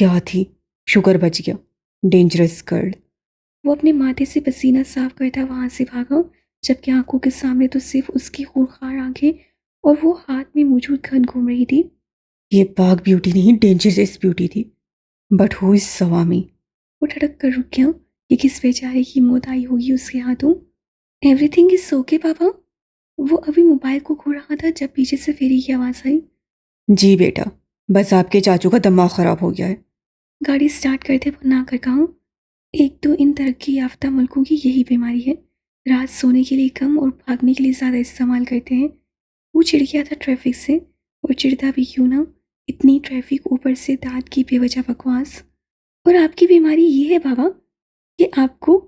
کیا تھی؟ شکر بچ گیا. Dangerous girl. وہ اپنے ماتھے سے پسینہ صاف کرتا وہاں سے بھاگا، جبکہ آنکھوں کے سامنے تو صرف اس کی خونخوار آنکھیں اور وہ ہاتھ میں موجود گن گھوم رہی تھی. یہ پاک بیوٹی نہیں، ڈینجرس بیوٹی تھی. بٹ ہو از سوامی؟ وہ ٹھڑک کر رک گیا. یہ کس بیچارے کی موت آئی ہوگی اس کے ہاتھوں؟ ایوری تھنگ از اوکے پاپا؟ وہ ابھی موبائل کو کھو رہا تھا جب پیچھے سے فیری کی آواز آئی. جی بیٹا، بس آپ کے چاچو کا دماغ خراب ہو گیا ہے. گاڑی سٹارٹ کرتے وہ نہ کر کہا، ایک تو ان ترقی یافتہ ملکوں کی یہی بیماری ہے، رات سونے کے لیے کم اور بھاگنے کے لیے زیادہ استعمال کرتے ہیں. وہ چڑ گیا تھا ٹریفک سے، اور چڑھتا بھی کیوں نہ، اتنی ٹریفک، اوپر سے دانت کی بے وجہ بکواس. اور آپ کی بیماری یہ ہے بابا کہ آپ کو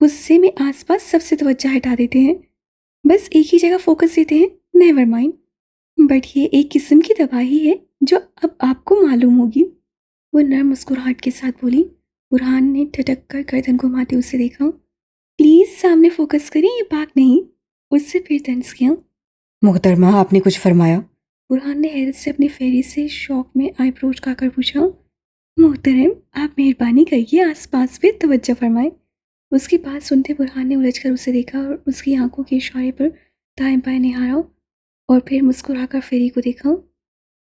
غصے میں آس پاس سب سے توجہ ہٹا دیتے ہیں، بس ایک ہی جگہ فوکس دیتے ہیں. نیور مائنڈ، بٹ یہ ایک قسم کی تباہی ہے جو اب آپ کو معلوم ہوگی. وہ نرم مسکراہٹ کے ساتھ بولی. برہان نے ٹھٹک کر گردن گھماتے اسے دیکھا. پلیز سامنے فوکس کریں، یہ پاک نہیں. اس سے پھر طنز کیا. محترمہ، آپ نے کچھ فرمایا؟ برہان نے حیرت سے اپنے فیری سے شوق میں آئی برو اٹکا کر پوچھا. محترم، آپ مہربانی کریے آس پاس پہ توجہ فرمائیں. اس کی بات سنتے برہان نے الجھ کر اسے دیکھا اور اس کی آنکھوں کے اشارے پر دائیں بائیں نہارا، اور پھر مسکرا کر فیری کو دیکھا.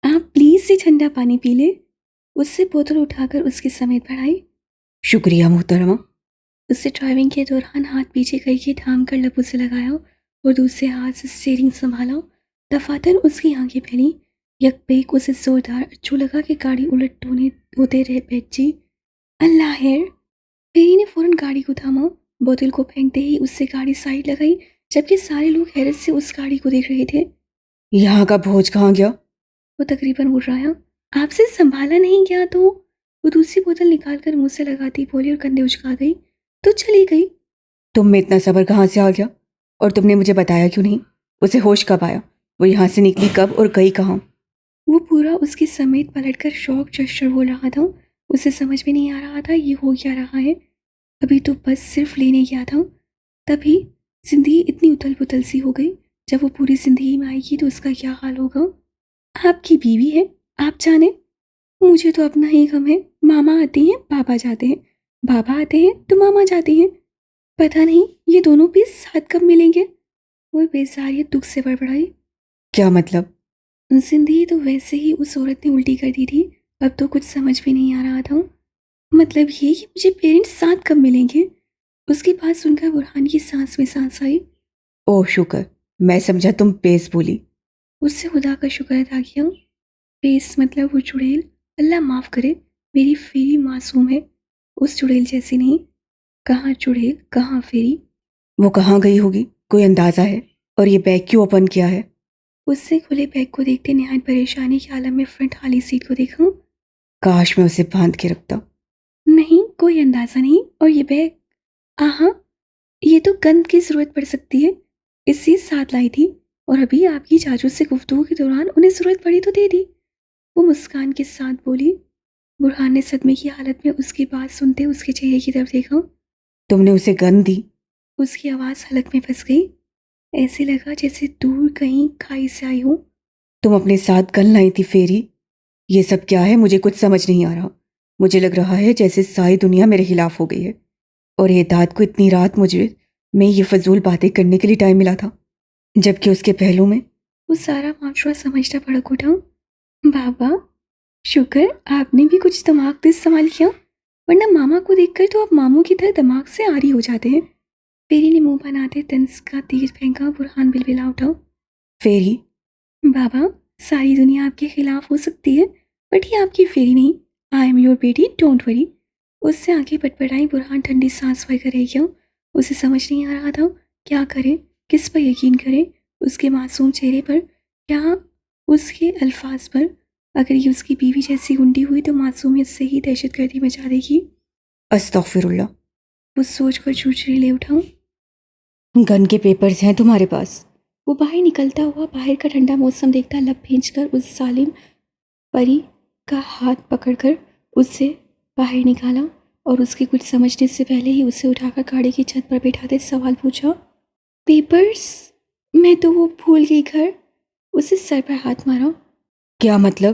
آپ پلیز سے ٹھنڈا پانی پی لیں. اس سے بوتل اٹھا کر اس کے سمیت بڑھائی. شکریہ محترمہ. اس سے ڈرائیونگ کے دوران ہاتھ پیچھے کر کے تھام کر لبوں سے لگایا اور دوسرے ہاتھ سے اسٹیئرنگ سنبھالا. دفاتر اس کی آنکھیں پھیلی. یک بیک اسے زوردار اچھو لگا کہ گاڑی الٹ ہوتے رہے بیٹھ جی. اللہ خیر. فیری نے فوراً گاڑی کو تھاما. بوتل کو پھینکتے ہی اس سے گاڑی سائڈ لگائی، جبکہ سارے لوگ حیرت سے اس گاڑی کو دیکھ رہے تھے. یہاں کا بھوج کہاں گیا؟ وہ تقریباً اڑ رہا. آپ سے سنبھالا نہیں گیا تو؟ وہ دوسری بوتل نکال کر منہ سے لگاتی بولی اور کندھے اچکا گئی. تو چلی گئی. تم میں اتنا صبر کہاں سے آ گیا؟ اور تم نے مجھے بتایا کیوں نہیں؟ اسے ہوش کب آیا؟ وہ یہاں سے نکلی کب اور گئی کہاں؟ وہ پورا اس کے سمیت پلٹ کر شوق جسچر بول رہا تھا. اسے سمجھ میں نہیں آ رہا تھا یہ ہو کیا رہا ہے. ابھی تو بس صرف لینے گیا تھا، تبھی زندگی اتنی اتل پتل سی ہو گئی. جب وہ پوری زندگی میں آئے گی تو اس کا کیا حال ہوگا؟ آپ کی بیوی ہے، آپ جانیں. مجھے تو اپنا ہی غم ہے. ماما آتے ہیں، بابا جاتے ہیں، بابا آتے ہیں تو ماما جاتے ہیں. پتہ نہیں یہ دونوں بھی ساتھ کب ملیں گے. وہ بیزاریت دکھ سے بڑبڑائی. کیا مطلب؟ زندگی تو ویسے ہی اس عورت نے الٹی کر دی تھی، اب تو کچھ سمجھ بھی نہیں آ رہا تھا. مطلب یہ کہ مجھے پیرنٹس ساتھ کب ملیں گے. اس کی بات سن کر برہان کی سانس میں سانس آئی. اوہ شکر، میں سمجھا تم پیس بولی. اس سے خدا کا شکر ادا کیا. پیس مطلب وہ چڑیل. اللہ معاف کرے، میری فیری معصوم ہے، اس چڑیل جیسی نہیں. کہاں چڑیل، کہاں فیری؟ وہ کہاں گئی ہوگی، کوئی اندازہ ہے؟ اور یہ بیگ کیوں اوپن کیا ہے؟ اس سے کھلے بیگ کو دیکھتے نہایت پریشانی کے عالم میں فرنٹ والی سیٹ کو دیکھا. کاش میں اسے باندھ کے رکھتا. نہیں، کوئی اندازہ نہیں. اور یہ بیگ، آہاں، یہ تو گند کی ضرورت پڑ سکتی ہے، اس سے ساتھ لائی تھی، اور ابھی آپ کی چاچو سے گفتگو کے دوران انہیں ضرورت پڑی تو دے دی. وہ مسکان کے ساتھ بولی. برہان نے صدمے کی حالت میں اس کی بات سنتے اس کے چہرے کی طرف دیکھا. تم نے اسے گن دی؟ اس کی آواز حلق میں پھنس گئی. ایسے لگا جیسے دور کہیں کھائی سے آئی ہوں. تم اپنے ساتھ گن لائی تھی فیری؟ یہ سب کیا ہے؟ مجھے کچھ سمجھ نہیں آ رہا. مجھے لگ رہا ہے جیسے ساری دنیا میرے خلاف ہو گئی ہے، اور اعداد کو اتنی رات مجھے میں یہ فضول باتیں کرنے کے لیے ٹائم ملا تھا، جبکہ اس کے پہلو میں وہ سارا معاشرہ سمجھتا بھڑک اٹھا. بابا شکر آپ نے بھی کچھ دماغ تو استعمال کیا، ورنہ ماما کو دیکھ کر تو آپ ماموں کی طرح دماغ سے آری ہو جاتے ہیں. فیری نے منہ بناتے طنز کا تیر پھینکا. برہان بلبلا اٹھا. فیری؟ بابا ساری دنیا آپ کے خلاف ہو سکتی ہے، بٹ یہ آپ کی فیری نہیں. آئی ایم یور بیٹی، ڈونٹ وری. اس سے آگے پٹپٹائی. برہان ٹھنڈی سانس بھر کر رہ گیا. اسے سمجھ نہیں آ رہا تھا کیا کرے، کس پر یقین کرے، اس کے معصوم چہرے پر یا اس کے الفاظ پر. اگر یہ اس کی بیوی جیسی گنڈی ہوئی تو معصومیت سے ہی دہشت گردی مچا دے گی. استغفر اللہ. وہ سوچ کر چوچڑی لے اٹھا. گن کے پیپرز ہیں تمہارے پاس؟ وہ باہر نکلتا ہوا باہر کا ٹھنڈا موسم دیکھتا لب بھینچ کر اس ظالم پری کا ہاتھ پکڑ کر اس سے باہر نکالا، اور اس کے کچھ سمجھنے سے پہلے ہی اسے اٹھا کر گاڑی کی چھت پر بٹھاتے سوال پوچھا. پیپرز؟ میں تو وہ بھول گئی گھر. اسے سر پر ہاتھ مارا. کیا مطلب؟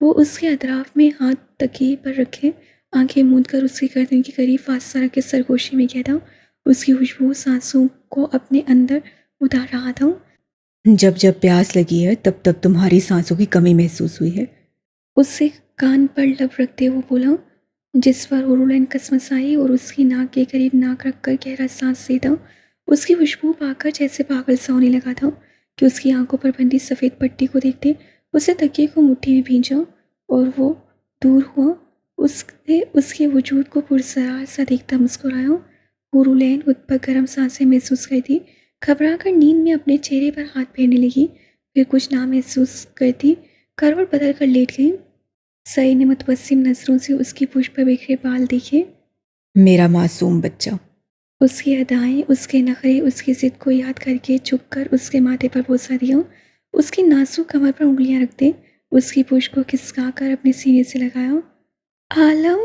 وہ اس کے اطراف میں ہاتھ تکیے پر رکھے آنکھیں موند کر اس کی گردن کے قریب فاصلہ رکھ کے سرگوشی میں کہتا، اس کی خوشبو سانسوں کو اپنے اندر اتار رہا تھا۔ جب جب پیاس لگی ہے تب تب تمہاری سانسوں کی کمی محسوس ہوئی ہے۔ اس سے کان پر لب رکھتے ہوئے بولا، جس پر اورولین کسمس آئی اور اس کی ناک کے قریب ناک رکھ کر گہرا سانس لیتا۔ اس کی خوشبو پا کر جیسے پاگل سا ہونے لگا تھا کہ اس کی آنکھوں پر بندھی سفید پٹی کو دیکھتے اسے تکیے کو مٹھی میں بھینچا اور وہ دور ہوا۔ اس نے اس کے وجود کو پرسرار سا دیکھتا مسکرایا۔ اورولین خود پر گرم سانسیں محسوس کرتی، گھبرا کر نیند میں اپنے چہرے پر ہاتھ پھیرنے لگی، پھر کچھ نہ محسوس کرتی کروٹ بدل کر لیٹ گئی۔ سعید نے متبسم نظروں سے اس کی پشت پر بکھرے بال دیکھے۔ میرا معصوم بچہ۔ اس کی ادائیں، اس کے نخرے، اس کی ضد کو یاد کر کے جھک کر اس کے ماتھے پر بوسہ دیا، اس کی نازک کمر پر انگلیاں رکھتے اس کی پشت کو کھسکا کر اپنے سینے سے لگایا۔ عالم!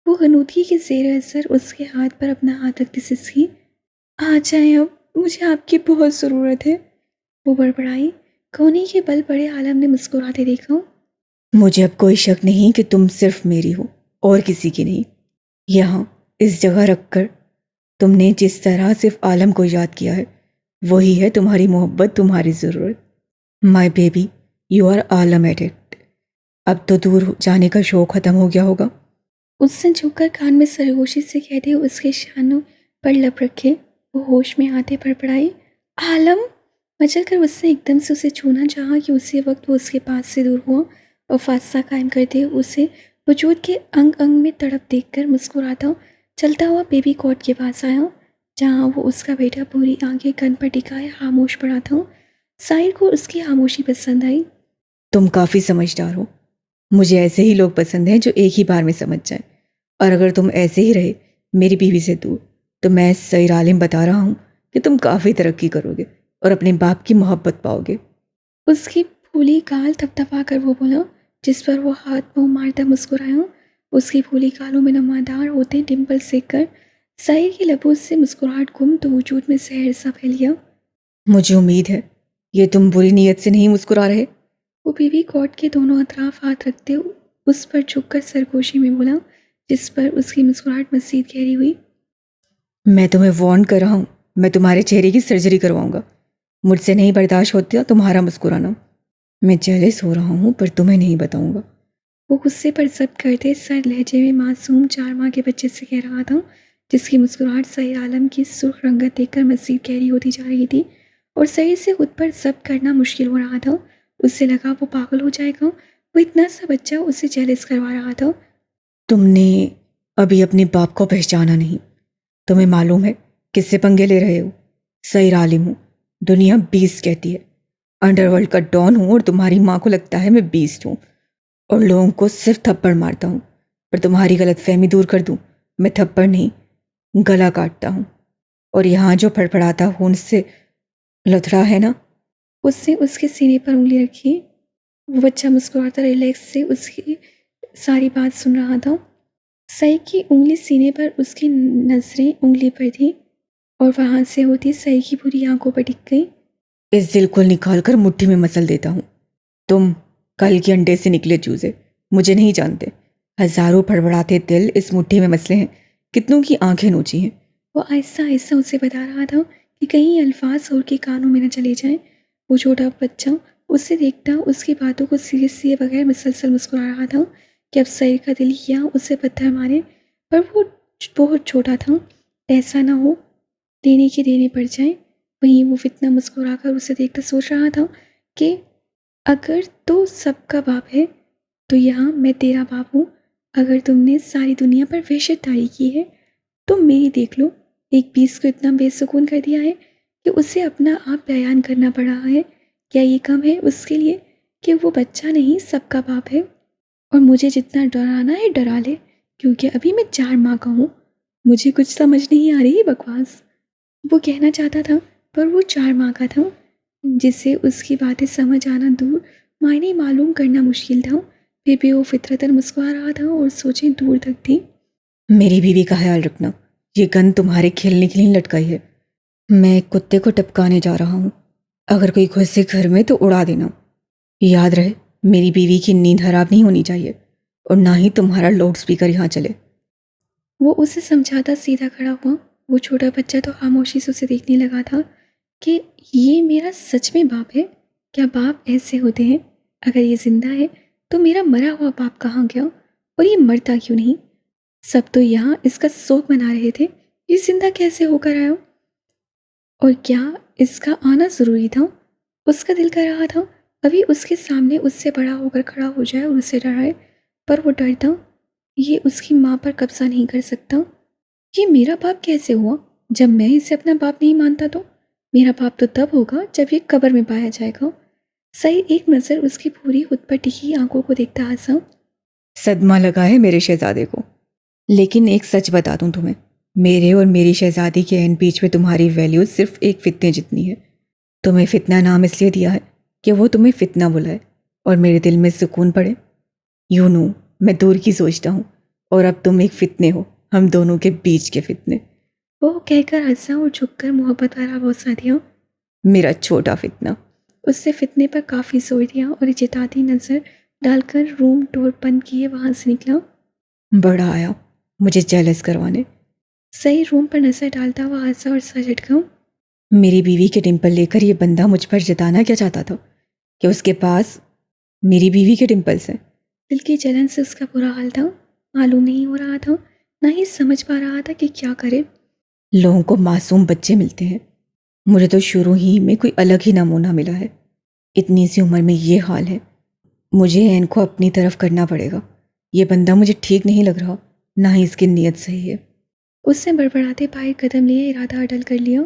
وہ غنودگی کے زیر اثر اس کے ہاتھ پر اپنا ہاتھ رکھتی سسکی۔ آ جائیں اب، مجھے آپ کی بہت ضرورت ہے، وہ بڑبڑائی۔ کونے کے بل بڑے عالم نے مسکراتے دیکھا۔ مجھے اب کوئی شک نہیں کہ تم صرف میری ہو اور کسی کی نہیں۔ یہاں اس جگہ رکھ کر تم نے جس طرح صرف عالم کو یاد کیا ہے وہی ہے تمہاری محبت، تمہاری ضرورت۔ مائی بیبی، یو آر عالم ایٹ اٹ۔ اب تو دور جانے کا شوق ختم ہو گیا ہوگا۔ اس سے جھک کر کان میں سرگوشی سے کہتے اس کے شانوں پر لب رکھے وہ ہوش میں آتے بڑبڑائی، عالم! مچل کر اس نے ایک دم سے اسے چھونا چاہا کہ اسی وقت وہ اس کے پاس سے دور ہوا اور فاصلہ قائم کرتے اسے وجود کے انگ انگ میں تڑپ دیکھ کر مسکراتا چلتا ہوا بیبی کوٹ کے پاس آیا، جہاں وہ اس کا بیٹا پوری آنکھیں کن پر ٹکائے خاموش پڑا تھا۔ سائر کو اس کی خاموشی پسند آئی۔ تم کافی سمجھدار ہو۔ مجھے ایسے ہی لوگ پسند ہیں جو ایک ہی بار میں سمجھ جائیں، اور اگر تم ایسے ہی رہے میری بیوی سے دور تو میں سعید عالم بتا رہا ہوں کہ تم کافی ترقی کرو گے اور اپنے باپ کی محبت پاؤ گے۔ اس کی پھولی گال تھپتھپا کر وہ بولا، جس پر وہ ہاتھ منہ مارتا مسکرایا۔ اس کی پھولی گالوں میں نمودار ہوتے ڈمپل سیکھ کر سعید کی لبوں سے مسکراہٹ گم تو وجود میں زہر سا پھیل گیا۔ مجھے امید ہے یہ تم بری نیت سے نہیں مسکرا رہے۔ وہ بیبی کوٹ کے دونوں اطراف ہاتھ رکھتے اس پر جھک کر سرگوشی میں بولا، جس پر اس کی مسکراہٹ مزید گہری ہوئی۔ میں تمہیں وارن کر رہا ہوں، میں تمہارے چہرے کی سرجری کرواؤں گا۔ مجھ سے نہیں برداشت ہوتا تمہارا مسکرانا۔ میں جیلس ہو رہا ہوں پر تمہیں نہیں بتاؤں گا۔ وہ غصے پر ضبط کرتے سرد لہجے میں معصوم 4 ماہ کے بچے سے کہہ رہا تھا، جس کی مسکراہٹ سعید عالم کی سرخ رنگت دیکھ کر مزید گہری ہوتی جا رہی تھی اور سعید سے خود پر ضبط کرنا مشکل ہو رہا تھا۔ اس سے لگا وہ پاگل ہو جائے گا، وہ اتنا سا بچہ اسے جیلس کروا رہا تھا۔ تم نے ابھی اپنے باپ کو پہچانا نہیں۔ تمہیں معلوم ہے کس سے پنگے لے رہے ہو؟ سعید عالم ہوں، دنیا بیسٹ کہتی ہے۔ انڈر ورلڈ کا ڈان ہوں اور تمہاری ماں کو لگتا ہے میں بیسٹ ہوں اور لوگوں کو صرف تھپڑ مارتا ہوں، پر تمہاری غلط فہمی دور کر دوں، میں تھپڑ نہیں گلا کاٹتا ہوں، اور یہاں جو پھڑپڑاتا خون سے لتھڑا ہے نا۔ اس نے اس کے سینے پر انگلی رکھی۔ وہ بچہ مسکراتا ریلیکس سے اس کی ساری بات سن رہا تھا۔ سعید کی انگلی سینے پر، اس کی نظریں انگلی پر تھی اور وہاں سے ہوتی سعید کی پوری آنکھوں پر ٹک گئی۔ اس دل کو نکال کر مٹھی میں مسل دیتا ہوں۔ تم کل کے انڈے سے نکلے چوزے، مجھے نہیں جانتے۔ ہزاروں پھڑپڑاتے دل اس مٹھی میں مسلے ہیں، کتنوں کی آنکھیں نوچی ہیں۔ وہ آہستہ آہستہ اسے بتا رہا تھا کہ کہیں الفاظ اور کے کانوں میں نہ چلے جائیں۔ وہ چھوٹا بچہ اسے دیکھتا اس کی باتوں کو سیریس لیے بغیر مسلسل مسکرا رہا تھا کہ اب سعید کا دل کیا اسے پتھر مارے، پر وہ بہت چھوٹا تھا، ایسا نہ ہو دینے کے دینے پڑ جائیں۔ وہیں وہ فتنہ مسکرا کر اسے دیکھتا سوچ رہا تھا کہ اگر تو سب کا باپ ہے تو یہاں میں تیرا باپ ہوں۔ اگر تم نے ساری دنیا پر وحشت طاری کی ہے تو میری دیکھ لو، ایک بیس کو اتنا بے سکون کر دیا ہے کہ اسے اپنا آپ بیان کرنا پڑ رہا ہے۔ کیا یہ کم ہے اس کے لیے کہ وہ بچہ نہیں سب کا باپ ہے؟ اور مجھے جتنا ڈرانا ہے ڈرا لے، کیونکہ ابھی میں 4 ماہ کا ہوں۔ مجھے کچھ سمجھ نہیں آ رہی بکواس، وہ کہنا چاہتا تھا، پر وہ 4 ماہ کا تھا، جسے اس کی باتیں سمجھ آنا دور، معنی معلوم کرنا مشکل تھا۔ پھر بھی وہ فطرتاً مسکرا رہا تھا اور سوچیں دور تک تھی۔ میری بیوی کا خیال رکھنا، یہ گن تمہارے کھیلنے کے لیے لٹکائی ہے۔ میں ایک کتے کو ٹپکانے جا رہا ہوں، اگر کوئی گھسے گھر میں تو اڑا دینا، یاد رہے۔ میری بیوی کی نیند خراب نہیں ہونی چاہیے، اور نہ ہی تمہارا لاؤڈ اسپیکر یہاں چلے۔ وہ اسے سمجھاتا سیدھا کھڑا ہوا۔ وہ چھوٹا بچہ تو خاموشی سے اسے دیکھنے لگا تھا کہ یہ میرا سچ میں باپ ہے؟ کیا باپ ایسے ہوتے ہیں؟ اگر یہ زندہ ہے تو میرا مرا ہوا باپ کہاں گیا؟ اور یہ مرتا کیوں نہیں؟ سب تو یہاں اس کا شوق منا رہے تھے، یہ زندہ کیسے ہو کر آیا؟ اور کیا اس کا آنا ضروری تھا؟ اس کا دل کر رہا تھا ابھی اس کے سامنے اس سے بڑا ہو کر کھڑا ہو جائے اور اسے ڈرائے، پر وہ ڈرتا یہ اس کی ماں پر قبضہ نہیں کر سکتا۔ یہ میرا باپ کیسے ہوا جب میں اسے اپنا باپ نہیں مانتا؟ تو میرا باپ تو تب ہوگا جب یہ قبر میں پایا جائے گا۔ سعید ایک نظر اس کی پوری خود پر ٹکی آنکھوں کو دیکھتا ہنسا۔ صدمہ لگا ہے میرے شہزادے کو، لیکن ایک سچ بتا دوں تمہیں، میرے اور میری شہزادی کے عین بیچ میں تمہاری ویلیو صرف ایک فتنے جتنی ہے۔ تمہیں فتنہ نام اس لیے دیا ہے کہ وہ تمہیں فتنہ بلائے اور میرے دل میں سکون پڑے۔ یوں نو میں دور کی سوچتا ہوں، اور اب تم ایک فتنے ہو، ہم دونوں کے بیچ کے فتنے۔ وہ کہہ کر ہنسا اور جھک کر محبت بھرا بوسہ دیا۔ میرا چھوٹا فتنہ۔ اس نے فتنے پر کافی زور دیا اور اجتہادی نظر ڈال کر روم ڈور بند کیے وہاں سے نکلا۔ بڑا آیا مجھے جیلس کروانے۔ صحیح روم پر نظر ڈالتا ہوا ہنسا اور سر جھٹکا۔ میری بیوی کے ڈمپل لے کر یہ بندہ مجھ پر جتانا کیا چاہتا تھا کہ اس کے پاس میری بیوی کے ڈمپلس ہیں؟ دل کی جلن سے اس کا برا حال تھا، معلوم نہیں ہو رہا تھا، نہ ہی سمجھ پا رہا تھا کہ کیا کرے۔ لوگوں کو معصوم بچے ملتے ہیں، مجھے تو شروع ہی میں کوئی الگ ہی نمونہ ملا ہے۔ اتنی سی عمر میں یہ حال ہے، مجھے ان کو اپنی طرف کرنا پڑے گا۔ یہ بندہ مجھے ٹھیک نہیں لگ رہا، نہ ہی اس کی نیت صحیح ہے۔ اس نے بڑبڑاتے باہر قدم لیے، ارادہ اٹل کر لیا۔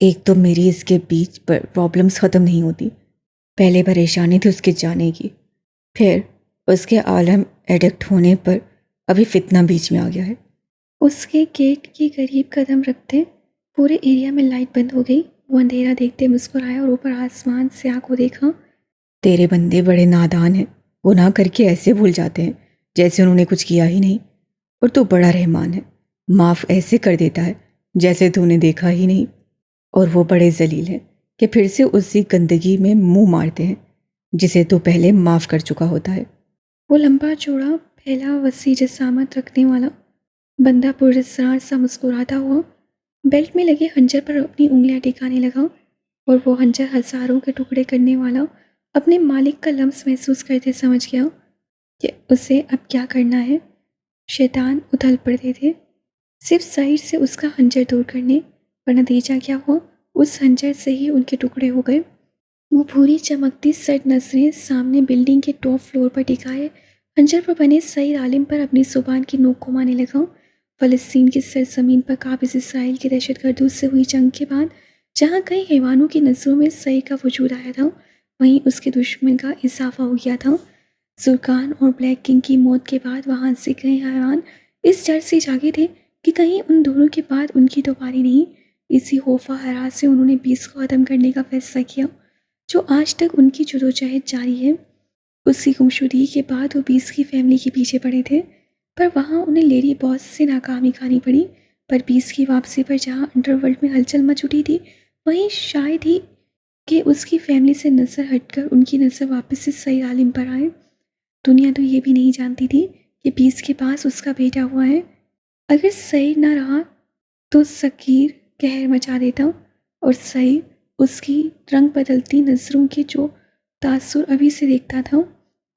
ایک تو میری اس کے بیچ پر پرابلمز ختم نہیں ہوتی، پہلے پریشانی تھی اس کے جانے کی، پھر اس کے عالم ایڈکٹ ہونے پر ابھی فتنہ بیچ میں آ گیا ہے۔ اس کے گیٹ کے قریب قدم رکھتے پورے ایریا میں لائٹ بند ہو گئی۔ وہ اندھیرا دیکھتے مسکرایا اور اوپر آسمان سیاہ کو دیکھا۔ تیرے بندے بڑے نادان ہیں، گناہ کر کے ایسے بھول جاتے ہیں جیسے انہوں نے کچھ کیا ہی نہیں، اور تو بڑا رحمان ہے، معاف ایسے کر دیتا ہے جیسے تو نے دیکھا ہی نہیں۔ اور وہ بڑے ذلیل ہیں کہ پھر سے اسی گندگی میں منہ مارتے ہیں جسے تو پہلے معاف کر چکا ہوتا ہے۔ وہ لمبا چوڑا پھیلا وسیع جسامت رکھنے والا بندہ پراسرار سا مسکراتا ہوا بیلٹ میں لگے خنجر پر اپنی انگلیاں ٹکانے لگا، اور وہ خنجر ہزاروں کے ٹکڑے کرنے والا اپنے مالک کا لمس محسوس کرتے سمجھ گیا کہ اسے اب کیا کرنا ہے۔ شیطان اتھل پڑتے تھے صرف سائڈ سے اس کا خنجر دور کرنے، پر نتیجہ کیا ہوا؟ اس خنجر سے ہی ان کے ٹکڑے ہو گئے۔ وہ بھوری چمکتی سٹ نظریں سامنے بلڈنگ کے ٹاپ فلور پر ٹکائے خنجر پر بنے سعید عالم پر اپنی زبان کی نوک گھمانے لگا۔ فلسطین کی سرزمین پر قابض اسرائیل کی دہشت گردوں سے ہوئی جنگ کے بعد جہاں کئی حیوانوں کی نظروں میں سعید کا وجود آیا تھا، وہیں اس کے دشمن کا اضافہ ہو گیا تھا۔ زرکان اور بلیک کنگ کی موت کے بعد وہاں سے کئی حیوان اس ڈر سے جاگے تھے کہ کہیں ان دونوں کے بعد ان کی تو باری نہیں۔ اسی خوف و حراس سے انہوں نے 20 کو ختم کرنے کا فیصلہ کیا، جو آج تک ان کی جدوجہد جاری ہے۔ اس کی گمشدگی کے بعد وہ 20 کی فیملی کے پیچھے پڑے تھے، پر وہاں انہیں لیڈی باس سے ناکامی کھانی پڑی۔ پر 20 کی واپسی پر جہاں انڈر ورلڈ میں ہلچل مچ اٹھی تھی، وہیں شاید ہی کہ اس کی فیملی سے نظر ہٹ کر ان کی نظر واپس سے سعید عالم پر آئے۔ دنیا تو یہ بھی نہیں جانتی تھی کہ 20 کے پاس اس کا بیٹا ہوا ہے۔ اگر سعید نہ رہا تو سکیر قہر مچا دیتا، اور سعید اس کی رنگ بدلتی نظروں کے جو تاثر ابھی سے دیکھتا تھا،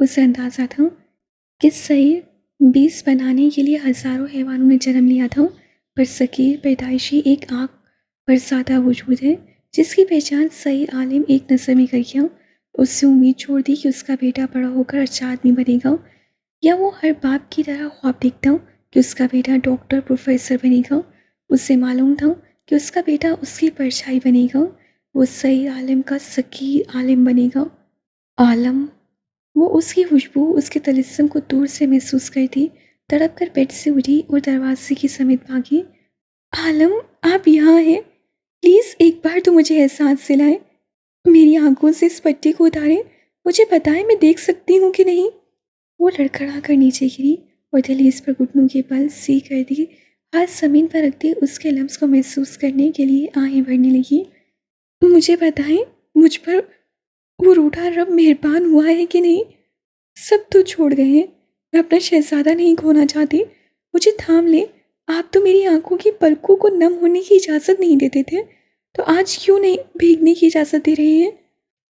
اسے اندازہ تھا کہ سعید 20 بنانے کے لیے ہزاروں حیوانوں نے جنم لیا تھا، پر سکیر پیدائشی ایک آنکھ برساتہ وجود ہے جس کی پہچان سعید عالم ایک نظر میں کر گیا۔ اس سے امید چھوڑ دی کہ اس کا بیٹا بڑا ہو کر اچھا آدمی بنے گا، یا وہ ہر باپ کی طرح خواب دیکھتا کہ اس کا بیٹا ڈاکٹر پروفیسر بنے گا۔ اسے معلوم تھا کہ اس کا بیٹا اس کی پرچھائی بنے گا، وہ سعید عالم کا سکیر عالم بنے گا۔ عالم، وہ اس کی خوشبو، اس کے طلسم کو دور سے محسوس کرتی، تڑپ کر بیڈ سے اٹھی اور دروازے کی سمت بھاگی۔ عالم، آپ یہاں ہیں؟ پلیز ایک بار تو مجھے احساس دلائیں، میری آنکھوں سے اس پٹی کو اتاریں، مجھے بتائیں میں دیکھ سکتی ہوں کہ نہیں۔ وہ لڑکھڑا کر نیچے گری اور دہلیز پر گھٹنوں کے بل سی کر دی، ہاتھ زمین پر رکھ دی، اس کے لمس کو محسوس کرنے کے لیے آہیں بھرنے لگی۔ مجھے بتائیں مجھ پر وہ روٹھا رب مہربان ہوا ہے کہ نہیں؟ سب تو چھوڑ گئے ہیں، میں اپنا شہزادہ نہیں کھونا چاہتی، مجھے تھام لیں۔ آپ تو میری آنکھوں کی پلکوں کو نم ہونے کی اجازت نہیں دیتے تھے، تو آج کیوں نہیں بھیگنے کی اجازت دے رہے ہیں؟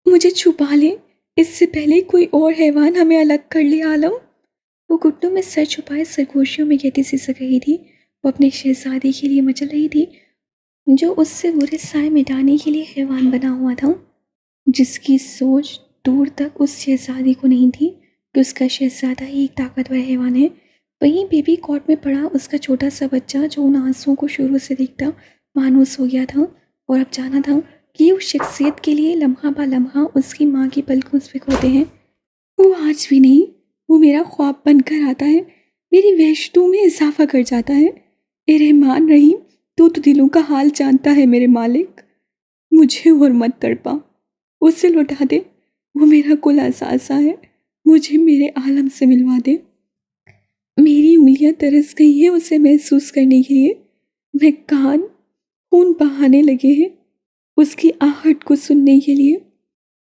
مجھے چھپا لیں، اس سے پہلے کوئی اور حیوان ہمیں الگ کر لے عالم۔ وہ گھٹنوں میں سر چھپائے سرگوشیوں میں کہتی سسک رہی تھی۔ وہ اپنے شہزادے کے لیے مچل رہی تھی، جو اس سے برے سائے مٹانے کے لیے حیوان بنا ہوا تھا، جس کی سوچ دور تک اس شہزادی کو نہیں تھی کہ اس کا شہزادہ ہی ایک طاقتور حیوان ہے۔ وہیں بیبی کاٹ میں پڑا اس کا چھوٹا سا بچہ، جو ان آنسوؤں کو شروع سے دیکھتا مانوس ہو گیا تھا، اور اب جانا تھا کہ اس شخصیت کے لیے لمحہ با لمحہ اس کی ماں کی پلکوں اس پہ کھوتے ہیں۔ وہ آج بھی نہیں، وہ میرا خواب بن کر آتا ہے، میری وحشتوں میں اضافہ کر جاتا ہے۔ اے رحمان رحیم، تو دلوں کا حال جانتا ہے میرے مالک، مجھے اور مت تڑپا، اسے لوٹا دے، وہ میرا کل اثاثہ ہے، مجھے میرے عالم سے ملوا دے۔ میری انگلیاں ترس گئی ہیں اسے محسوس کرنے کے لیے، میں کان خون بہانے لگے ہیں اس کی آہٹ کو سننے کے لیے۔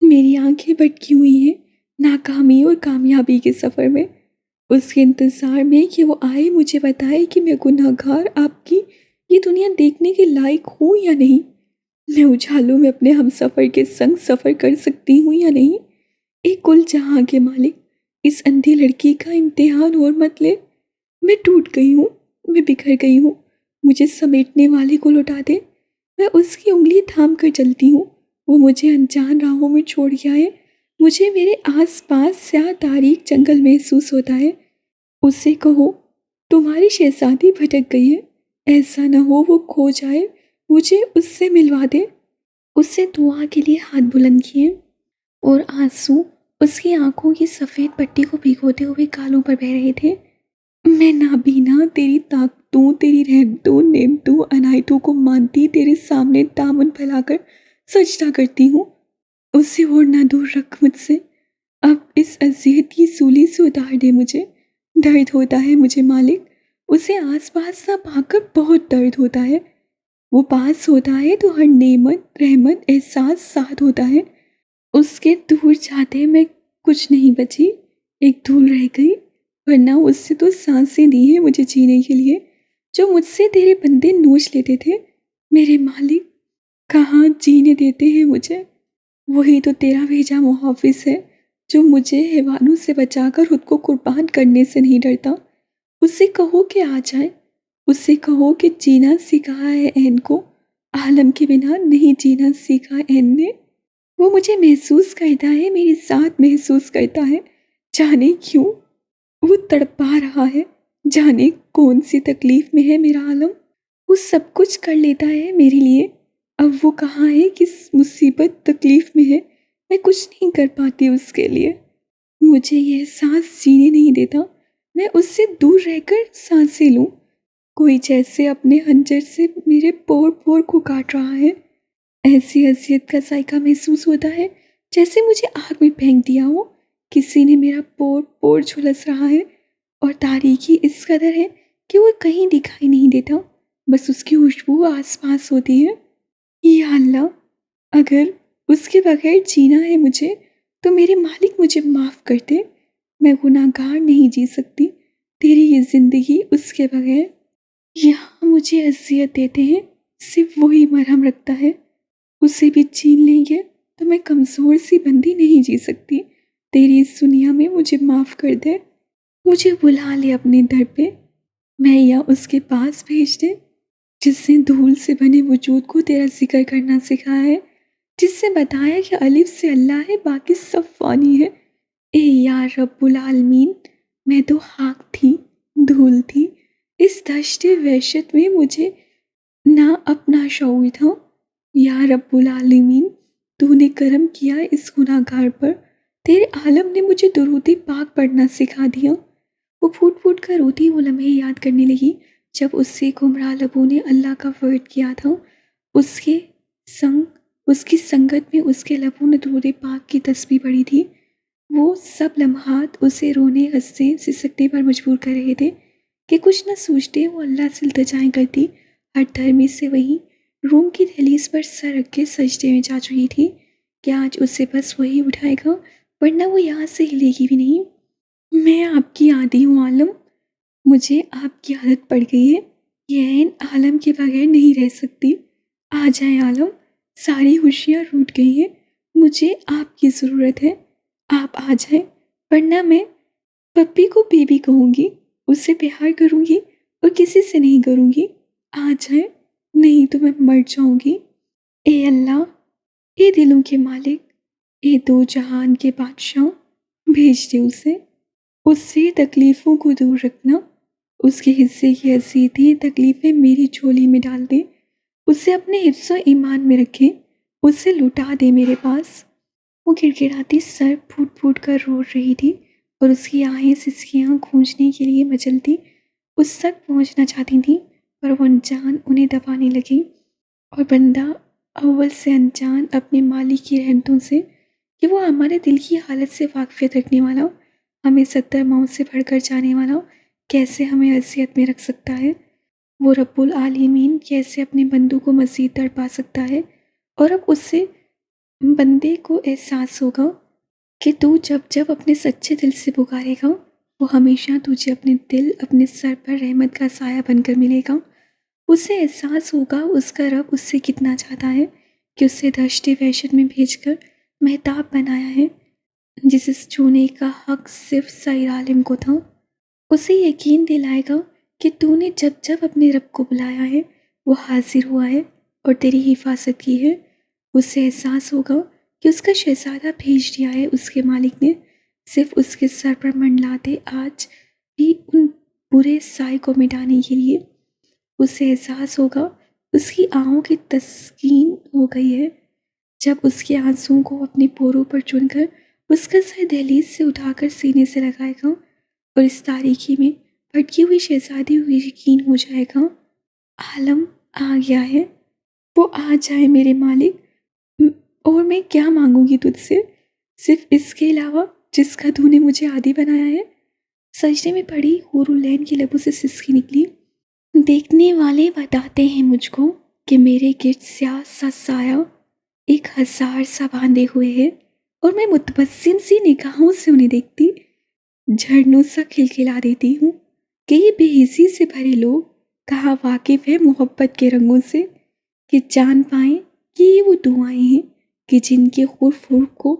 میری آنکھیں بھٹکی ہوئی ہیں ناکامی اور کامیابی کے سفر میں، اس کے انتظار میں کہ وہ آئے مجھے بتائے کہ میں گناہ گار آپ کی یہ دنیا دیکھنے کے لائق ہوں یا نہیں، میں اجالوں میں اپنے ہم سفر کے سنگ سفر کر سکتی ہوں یا نہیں۔ ایک کل جہاں کے مالک، اس اندھی لڑکی کا امتحان اور مت لے، میں ٹوٹ گئی ہوں، میں بکھر گئی ہوں، مجھے سمیٹنے والے کو لوٹا دے۔ میں اس کی انگلی تھام کر چلتی ہوں، وہ مجھے انجان راہوں میں چھوڑ گیا ہے، مجھے میرے آس پاس سیاہ تاریک جنگل محسوس ہوتا ہے۔ اس سے کہو تمہاری شہزادی بھٹک گئی ہے، ایسا نہ ہو وہ کھو جائے، مجھے اس سے ملوا دے۔ اس سے دعا کے لیے ہاتھ بلند کیے اور آنسو اس کی آنکھوں کی سفید پٹی کو بھگوتے ہوئے گالوں پر بہہ رہے تھے۔ میں نابینا تیری طاقتوں، تیری رحمتوں، نعمتوں، عنایتوں کو مانتی تیرے سامنے دامن پھیلا کر سجدہ کرتی ہوں۔ اسے اور نہ دور رکھ مجھ سے، اب اس اذیت کی سولی سے اتار دے مجھے۔ درد ہوتا ہے مجھے مالک، اسے آس پاس نہ پا کر بہت درد ہوتا ہے۔ وہ پاس ہوتا ہے تو ہر نعمت، رحمت، احساس ساتھ ہوتا ہے۔ اس کے دور جاتے میں کچھ نہیں بچی، ایک دھول رہ گئی، ورنہ اس سے تو سانسیں دی ہیں مجھے جینے کے لیے، جو مجھ سے تیرے بندے نوچ لیتے تھے۔ میرے مالک کہاں جینے دیتے ہیں مجھے؟ وہی تو تیرا بھیجا محافظ ہے، جو مجھے حیوانوں سے بچا کر خود کو قربان کرنے سے نہیں ڈرتا۔ اس سے کہو کہ آ جائے، اس سے کہو کہ جینا سکھایا ہے عین کو، عالم کے بنا نہیں جینا سیکھا عین نے۔ وہ مجھے محسوس کرتا ہے، میری ذات محسوس کرتا ہے، جانے کیوں وہ تڑپا رہا ہے، جانے کون سی تکلیف میں ہے میرا عالم۔ وہ سب کچھ کر لیتا ہے میرے لیے، اب وہ کہاں ہے، کس مصیبت تکلیف میں ہے، میں کچھ نہیں کر پاتی اس کے لیے۔ مجھے یہ احساس جینے نہیں دیتا، میں اس سے دور رہ کر سانسیں لوں، کوئی جیسے اپنے خنجر سے میرے پور پور کو کاٹ رہا ہے۔ ایسی اذیت کا ذائقہ محسوس ہوتا ہے جیسے مجھے آگ میں پھینک دیا ہو، کسی نے میرا پور پور جھلس رہا ہے، اور تاریکی اس قدر ہے کہ وہ کہیں دکھائی نہیں دیتا، بس اس کی خوشبو آس پاس ہوتی ہے۔ یا اللہ، اگر اس کے بغیر جینا ہے مجھے تو میرے مالک مجھے معاف کر دے، میں گناہ گار نہیں جی سکتی تیری یہ زندگی اس کے بغیر۔ یہاں مجھے اذیت دیتے ہیں، صرف وہی مرہم رکھتا ہے، اسے بھی چھین لیں گے تو میں کمزور سی بندی نہیں جی سکتی، تیری اس دنیا میں مجھے معاف کر دے، مجھے بلا لے اپنے در پہ، میں یا اس کے پاس بھیج دے، جس نے دھول سے بنے وجود کو تیرا ذکر کرنا سکھایا ہے، جس سے بتایا کہ الف سے اللہ ہے، باقی سب فانی ہے۔ اے یا رب العالمین، میں تو خاک تھی، دھول تھی، اس دشت وحشت میں مجھے نہ اپنا شعور تھا۔ یا رب العالمین، تو نے کرم کیا اس گناہ گار پر، تیرے عالم نے مجھے درود پاک پڑھنا سکھا دیا۔ وہ پھوٹ پھوٹ کر روتی وہ لمحے یاد کرنے لگی جب اس سے گمراہ لبوں نے اللہ کا ورد کیا تھا، اس کے سنگ، اس کی سنگت میں اس کے لبوں نے درود پاک کی تسبیح پڑھی تھی۔ وہ سب لمحات اسے رونے، ہنسنے، سسکنے پر مجبور کر رہے تھے کہ کچھ نہ سوچتے وہ اللہ سے التجائیں کرتی، ہر دھرمی سے وہی روم کی دہلیز پر سر رکھ کے سجدے میں جا چکی تھی کہ آج اسے بس وہی اٹھائے گا، ورنہ وہ یہاں سے ہلے گی بھی نہیں۔ میں آپ کی عادی ہوں عالم، مجھے آپ کی عادت پڑ گئی ہے، یہ عین عالم کے بغیر نہیں رہ سکتی۔ آ جائیں عالم، ساری خوشیاں روٹ گئی ہیں، مجھے آپ کی ضرورت ہے، آپ آ جائیں، ورنہ میں پپی کو بیبی کہوں گی، اسے پیار کروں گی اور کسی سے نہیں کروں گی۔ آ جائیں، نہیں تو میں مر جاؤں گی۔ اے اللہ، اے دلوں کے مالک، اے دو جہان کے بادشاہ، بھیج دے اسے، اس سے تکلیفوں کو دور رکھنا، اس کے حصے کی حسیتیں تکلیفیں میری جھولی میں ڈال دے، اسے اپنے حفظ و ایمان میں رکھے، اسے لٹا دے میرے پاس۔ وہ گڑگڑاتی سر پھوٹ پھوٹ کر رو رہی تھی اور اس کی آہیں سسکیاں گونجنے کے لیے مچلتی اس تک پہنچنا چاہتی تھیں، پر وہ انجان انہیں دبانے لگی، اور بندہ اول سے انجان اپنے مالک کی رحمتوں سے کہ وہ ہمارے دل کی حالت سے واقفیت رکھنے والا، ہمیں 70 ماؤں سے بڑھ کر جانے والا، کیسے ہمیں اذیت میں رکھ سکتا ہے؟ وہ رب العالمین کیسے اپنے بندوں کو مزید تڑپا سکتا ہے؟ اور اب اس سے بندے کو احساس ہوگا کہ تو جب جب اپنے سچے دل سے پکارے گا، وہ ہمیشہ تجھے اپنے دل، اپنے سر پر رحمت کا سایہ بن کر ملے گا۔ اسے احساس ہوگا اس کا رب اس سے کتنا چاہتا ہے کہ اسے دشت وحشت میں بھیج کر مہتاب بنایا ہے، جسے چھونے کا حق صرف سعیر عالم کو تھا۔ اسے یقین دلائے گا کہ تو نے جب جب اپنے رب کو بلایا ہے وہ حاضر ہوا ہے اور تیری حفاظت کی ہے۔ اسے احساس ہوگا کہ اس کا شہزادہ بھیج دیا ہے اس کے مالک نے، صرف اس کے سر پر منڈلاتے آج بھی ان برے سائے کو مٹانے کے لیے۔ اسے احساس ہوگا اس کی آہوں کی تسکین ہو گئی ہے جب اس کے آنسوؤں کو اپنے پوروں پر چن کر اس کا سر دہلیز سے اٹھا کر سینے سے لگائے گا، اور اس تاریکی میں بھٹکی ہوئی شہزادی ہوئی یقین ہو جائے گا عالم آ گیا ہے۔ وہ آ جائے میرے مالک، اور میں کیا مانگوں گی تجھ سے، صرف اس کے علاوہ جس کا تو نے مجھے عادی بنایا ہے۔ سجدے میں پڑی حور العین کے لبوں سے سسکی نکلی، دیکھنے والے بتاتے ہیں مجھ کو کہ میرے گرد سیاہ سا سایہ ایک ہزار سا باندھے ہوئے ہے، اور میں متبسم سی نگاہوں سے انہیں دیکھتی جھرنوں سا کھلکھلا دیتی ہوں کہ یہ بے حسی سے بھرے لوگ کہاں واقف ہے محبت کے رنگوں سے، کہ جان پائیں کہ یہ وہ دعائیں ہیں کہ جن کے خور کو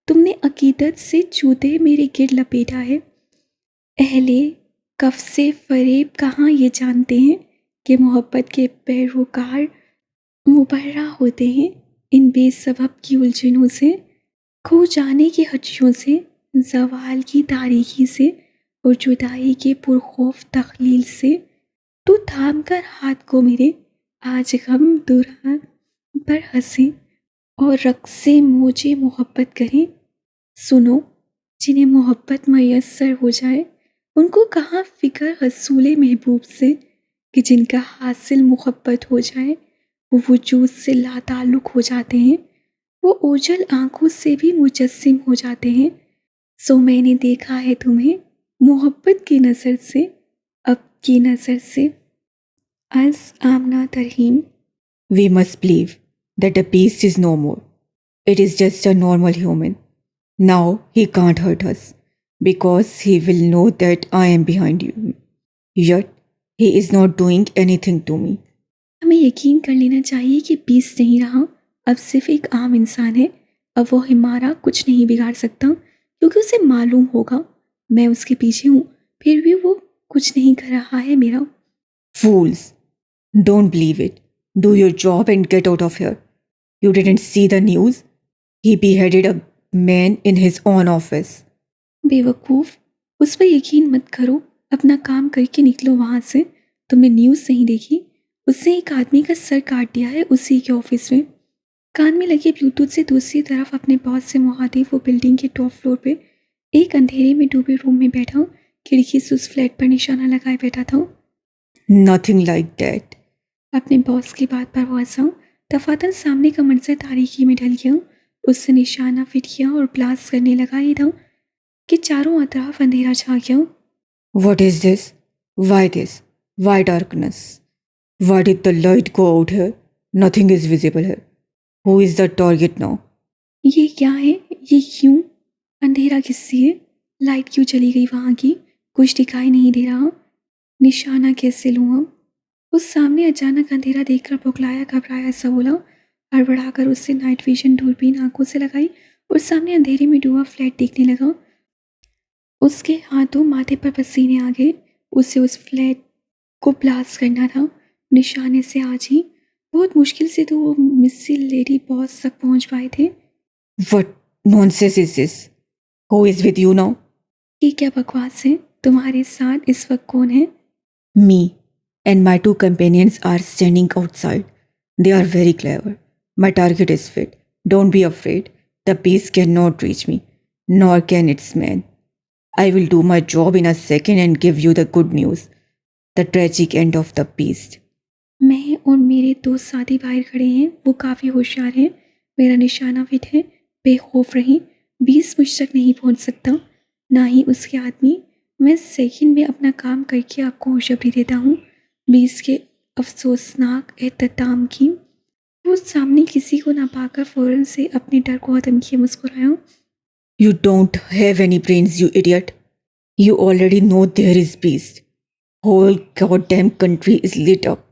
تم نے عقیدت سے چوتے میرے گرد لپیٹا ہے۔ اہل کف سے فریب کہاں یہ جانتے ہیں کہ محبت کے پیروکار مبرہ ہوتے ہیں ان بے سبب کی الجھنوں سے، کھو جانے کی ہڈیوں سے، زوال کی تاریکی سے، اور جدائی کے پرخوف تخلیل سے۔ تو تھام کر ہاتھ کو میرے، آج غم دوران پر ہنسیں اور رقص موجے محبت کریں۔ سنو، جنہیں محبت میسر ہو جائے ان کو کہاں فکر رسول محبوب سے، کہ جن کا حاصل محبت ہو جائے وہ وجود سے لا تعلق ہو جاتے ہیں، وہ اوجل آنکھوں سے بھی مجسم ہو جاتے ہیں۔ سو میں نے دیکھا ہے تمہیں محبت کی نظر سے، اب کی نظر سے۔ از Amna ترہیم۔ We must believe that the beast is no more. It is just a normal human. Now he can't hurt us because he will know that I am behind you. Yet he is not doing anything to me. ہمیں یقین کر لینا چاہیے کہ best نہیں رہا، اب صرف ایک عام انسان ہے۔ اب وہ ہمارا کچھ نہیں بگاڑ سکتا کیونکہ اسے معلوم ہوگا میں اس کے پیچھے ہوں، پھر بھی وہ کچھ نہیں کر رہا ہے میرا۔ Fools! Don't believe it. Do your job and get out of here. You didn't see the news? He beheaded a man in his own office. بے وقوف، اس پر یقین مت کرو، اپنا کام کر کے نکلو وہاں سے۔ تم نے نیوز نہیں دیکھی؟ اس نے ایک آدمی کا سر کاٹ دیا ہے اسی کے آفس میں۔ کان میں لگے بلوٹوتھ سے دوسری طرف اپنے باس سے مخاطب وہ بلڈنگ کے ٹاپ فلور پہ ایک اندھیرے میں ڈوبے روم میں بیٹھا، کھڑکی سے اس فلیٹ پر نشانہ لگائے بیٹھا تھا۔ Nothing like that. اپنے باس کی بات پر وہ ہنسا، دفاتر سامنے کا منظر تاریکی میں ڈھل گیا، اس سے نشانہ فٹ کیا اور بلاسٹ کرنے لگا، یہ تھا کہ چاروں اطراف اندھیرا چھا گیا۔ What is this? Why this? Why darkness? Why did the light go out here? Nothing is visible here. Who is the target now? یہ کیا ہے؟ یہ کیوں؟ اندھیرا کس سے ہے؟ لائٹ کیوں چلی گئی وہاں کی؟ کچھ دکھائی نہیں دے رہا، نشانہ کیسے لوں اب؟ اس سامنے اچانک اندھیرا دیکھ کر بھکلایا گھبرایا سا بولا، ہڑبڑا کر اس سے نائٹ ویژن دوربین آنکھوں سے لگائی اور سامنے اندھیرے میں ڈوبا فلیٹ دیکھنے لگا۔ اس کے ہاتھوں ماتھے پر پسینے آ گئے، اسے اس فلیٹ کو بلاسٹ کرنا تھا نشانے سے آج ہی۔ بہت مشکل سے تو وہ مسل لیڈی باس تک پہنچ پائے تھے۔ What nonsense is this? Who is with you now? یہ کیا بکواس ہے؟ تمہارے ساتھ اس وقت کون ہے؟ Me and my two companions are standing outside. They are very clever. My target is fit. Don't be afraid. The beast cannot reach me, nor can its man. I will do my job in a second and give you the good news. The tragic end of the beast. میں اور میرے دو ساتھی باہر کھڑے ہیں، وہ کافی ہوشیار ہیں، میرا نشانہ فٹ ہے، بے خوف رہیں، 20 مجھ تک نہیں پہنچ سکتا، نہ ہی اس کے آدمی۔ میں سیکنڈ میں اپنا کام کر کے آپ کو خوشخبری دیتا ہوں 20 کے افسوسناک اختتام کی۔ وہ سامنے کسی کو نہ پا کر فوراً سے اپنے ڈر کو ختم کیے مسکرایا۔ You don't have any brains, you idiot. You already know there is beast. Whole goddamn country is lit up.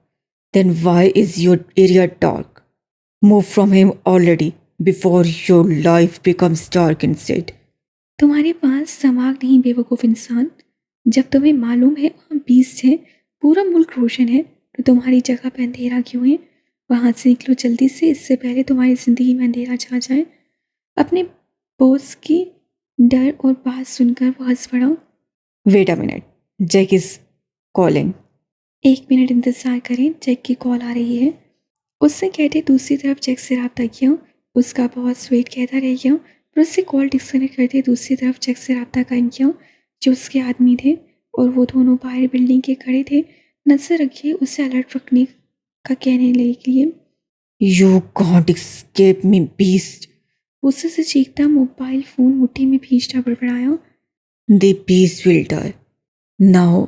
Then why is your area dark? Move from him already before your life becomes dark instead. تمہارے پاس دماغ نہیں بے وقوف انسان، جب تمہیں معلوم ہے وہاں 20 ہے، پورا ملک روشن ہے، تو تمہاری جگہ پہ اندھیرا کیوں ہے؟ وہاں سے نکلو جلدی سے، اس سے پہلے تمہاری زندگی میں اندھیرا چھا جائے۔ اپنے باس کی ڈر اور بات سن کر وہ ہنس پڑا۔ Wait a minute. Jack is calling. 1 minute انتظار کریں، جیک کی کال آ رہی ہے۔ اس نے کہتے دوسری طرف جیک سے رابطہ کیا۔ اس کا باس ویٹ کہتا رہ گیا، پھر اس سے کال ڈسکنیکٹ کرتے دوسری طرف جیک سے رابطہ قائم کیا جو اس کے آدمی تھے، اور وہ دونوں باہر بلڈنگ کے کھڑے تھے، نظر رکھے اسے الرٹ رکھنے کا کہنے کے لیے۔ You can't escape me, beast. غصے سے چیختا موبائل فون مٹھی میں بھیجتا بڑبڑایا۔ The beast will die. Now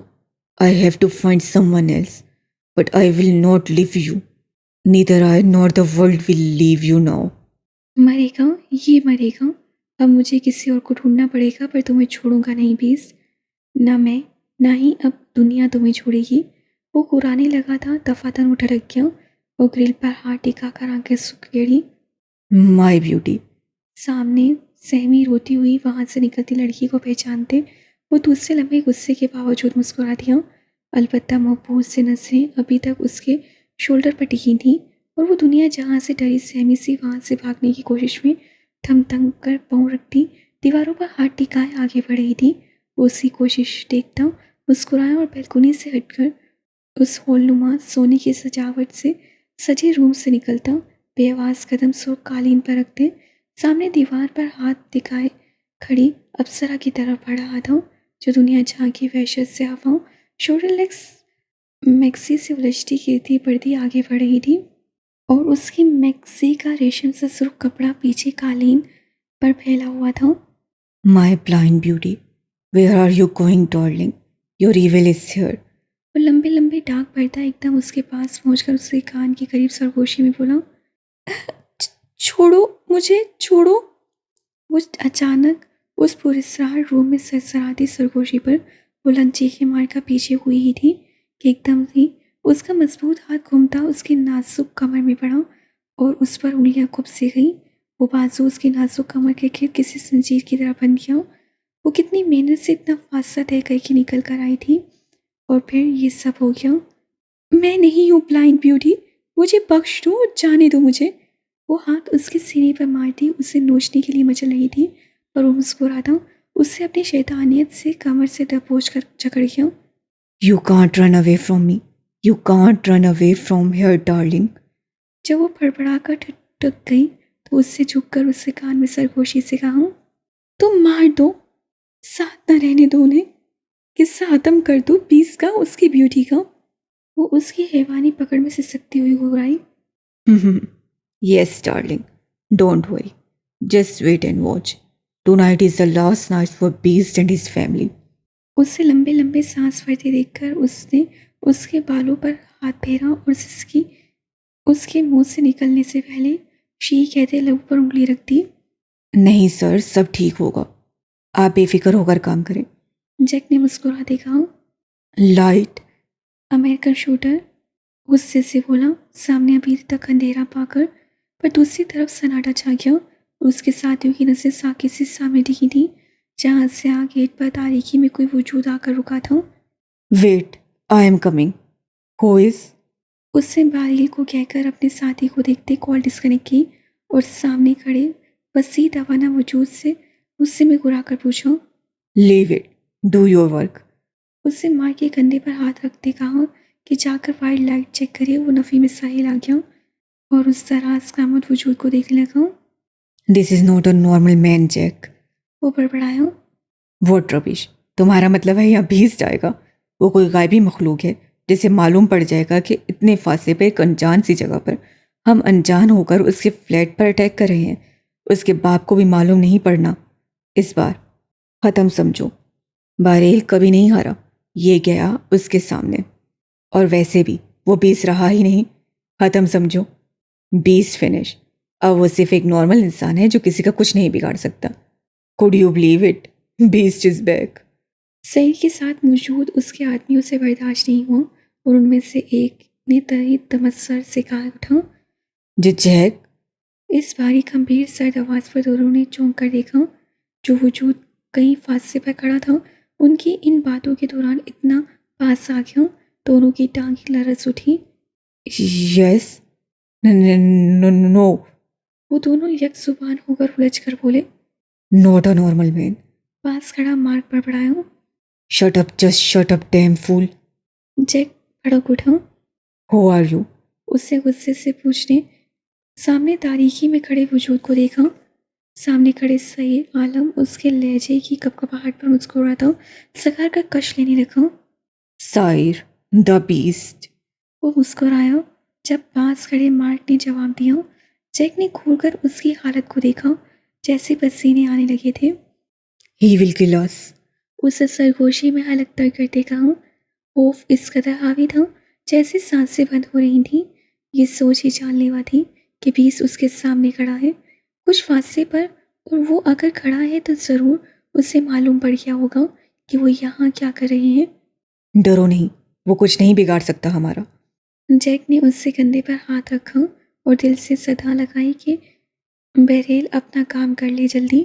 I have to find someone else. But I will not leave you. Neither I nor the world will leave you now. مرے گا، یہ مرے گا، اب مجھے کسی اور کو ڈھونڈنا پڑے گا، پر تمہیں چھوڑوں گا نہیں بیس، نہ میں، نہ ہی اب دنیا تمہیں چھوڑے گی۔ وہ قرانے لگا تھا، دفعتاً اٹھ رکھ گیا اور گرل پر ہاتھ ٹکا کر آنکھیں سکھ گیڑی۔ My beauty. سامنے سہمی روتی ہوئی وہاں سے نکلتی لڑکی کو پہچانتے وہ دوسرے لمحے غصے کے باوجود مسکرا دیا، البتہ محبوس سے نظریں ابھی تک اس کے شولڈر پر ٹکی تھیں، اور وہ دنیا جہاں سے ڈری سہمی سی وہاں سے بھاگنے کی کوشش میں تھم تھم کر پاؤں رکھتی دیواروں پر ہاتھ ٹکائے آگے بڑھ رہی تھی۔ وہ اس کی کوشش دیکھتا مسکرایا اور بیلکونی سے ہٹ کر اس ہول نما سونے کی سجاوٹ سے سجے روم سے نکلتا، بے آواز قدم سرخ قالین پر رکھتے سامنے دیوار پر ہاتھ ٹکائے کھڑی اپسرا کی طرف بڑھ رہا تھا، جو دنیا جہاں کی وحشت سے ہوا شولڈر لیگس میکسی سے الجھتی گرتی پڑتی آگے بڑھ رہی تھی، اور اس کی میکسی کا ریشم سے سرخ کپڑا پیچھے قالین پر پھیلا ہوا تھا۔ My blind beauty. Where are you going, darling? Your evil is here. وہ لمبے لمبے ڈاک پڑتا ایک دم اس کے پاس پہنچ کر اس کے کان کے قریب سرگوشی میں بولا، چھوڑو مجھے، چھوڑو۔ وہ اچانک اس پراسرار روم میں سرسراتی سرگوشی پر بلند چیخیں مار کر پیچھے ہوئی ہی تھی کہ ایک دم ہی اس کا مضبوط ہاتھ گھومتا اس کی نازک کمر میں پڑا اور اس پر انگلیاں کھپ سی گئی۔ وہ بازو اس کی نازک کمر کے گرد کسی زنجیر کی طرح بن گیا۔ وہ کتنی محنت سے اتنا فاصلہ طے کر کے نکل کر آئی تھی، اور پھر یہ سب ہو گیا۔ میں نہیں ہوں بلائنڈ بیوٹی، مجھے بخش دو، جانے دو مجھے۔ وہ ہاتھ اس کے سینے پر مارتی اسے نوچنے کے لیے مچل رہی تھی، پر وہ مسکراتا اس سے اپنی شیطانیت سے کمر سے دبوچ کر جکڑ گیا۔ You can't run away from me. You can't run away from here, darling. جب وہ پڑپڑا کر ٹھٹک گئی تو اس سے جھک کر اس سے کان میں سرگوشی سے کہا، تم مار دو، ساتھ نہ رہنے دو انہیں، قصہ ختم کر دو 20 کا، اس کی بیوٹی کا۔ وہ اس کی حیوانی پکڑ میں سے سکتی ہوئی گھبرائی۔ Yes, darling. Don't worry. Just wait and watch. Tonight is the last night for Beast and his family. اسے لمبے لمبے سانس بھرتے دیکھ کر اس نے اس کے بالوں پر ہاتھ پھیرا اور سسکی اس کے منہ سے نکلنے سے پہلے شی کہتے لب پر انگلی رکھ دی۔ نہیں سر، سب ٹھیک ہوگا. آپ بے فکر ہو کر کام کریں۔ جیک نے مسکرا دے کہا۔ لائٹ۔ امریکن شوٹر غصے سے بولا۔ سامنے ابھی تک اندھیرا پا کر پر دوسری طرف سناٹا چھا گیا اور اس کے ساتھیوں کی نظریں ساکی سے سامنے ٹکی تھی جہاں سے گیٹ پر تاریکی میں کوئی وجود آ کر رکا تھا۔ Wait, I am coming. Who is? اس نے باریل کو کہہ کر اپنے ساتھی کو دیکھتے کال ڈسکنیکٹ کی اور سامنے کھڑے وسیع توانا وجود سے غصے میں گرا کر پوچھا۔ Leave it, do your work. اس سے مار کے کندھے پر ہاتھ رکھتے کہا کہ جا کر وائلڈ لائٹ چیک کرے۔ وہ نفی میں ساحل آ گیا اور اس دراز قامت وجود کو دیکھنے لگا۔ This is not a normal man, Jack. وہ بڑبڑایا۔ واٹ ربش! تمہارا مطلب ہے یہاں بیسٹ آئے گا؟ وہ کوئی غائبی مخلوق ہے جسے معلوم پڑ جائے گا کہ اتنے فاصلے پہ ایک انجان سی جگہ پر ہم انجان ہو کر اس کے فلیٹ پر اٹیک کر رہے ہیں۔ اس کے باپ کو بھی معلوم نہیں پڑنا۔ اس بار ختم سمجھو۔ باریل کبھی نہیں ہارا، یہ گیا اس کے سامنے، اور ویسے بھی وہ بیس رہا ہی نہیں۔ ختم سمجھو، بیس فنش۔ اب وہ صرف ایک نارمل انسان ہے جو کسی کا کچھ نہیں بگاڑ سکتا۔ Could you believe it? Beast is back. Saeed کے ساتھ موجود اس کے آدمیوں سے برداشت نہیں ہوا اور ان میں سے ایک نے تمسر سے کہا اٹھا۔ جیک؟ اس باری گمبھیر سرد آواز پر دونوں نے چونک کر دیکھا۔ جو وجود کئی فاصلے پر کھڑا تھا ان کی ان باتوں کے دوران اتنا پاس آ گیا دونوں کی ٹانگیں لرز اٹھی۔ یس، نو، وہ دونوں یک زبان ہو کر الجھ کر بولے۔ Not a normal man. پاس کھڑا مارک بڑبڑایا۔ Shut up, just shut up damn fool. Jack بھڑک اٹھا۔ Who are you? اس سے غصے سے پوچھنے سامنے تاریکی میں کھڑے وجود کو دیکھا۔ سامنے کھڑے سعید عالم اس کے لہجے کی کپکپاہٹ پر مسکرا تھا، سکار کر کش لینے لگا۔ سائر، دا بیسٹ۔ وہ مسکرایا جب پاس کھڑے مارک نے جواب دیا۔ جیک نے گھور کر اس کی حالت کو دیکھا، جیسے پسینے آنے لگے تھے۔ ہی ول کل اس۔ اسے سرگوشی میں حلق تر کرتے کہا۔ خوف اس قدر حاوی تھا جیسے سانسیں بند ہو رہی تھیں۔ یہ سوچ ہی جان لیوا تھی کہ بیس اس کے سامنے کھڑا ہے کچھ فاصلے پر، اور وہ اگر کھڑا ہے تو ضرور اسے معلوم پڑ گیا ہوگا کہ وہ یہاں کیا کر رہے ہیں۔ ڈرو نہیں، وہ کچھ نہیں بگاڑ سکتا ہمارا۔ جیک نے اس سے کندھے پر ہاتھ رکھا اور دل سے صدا لگائی کہ بیریل اپنا کام کر لے جلدی۔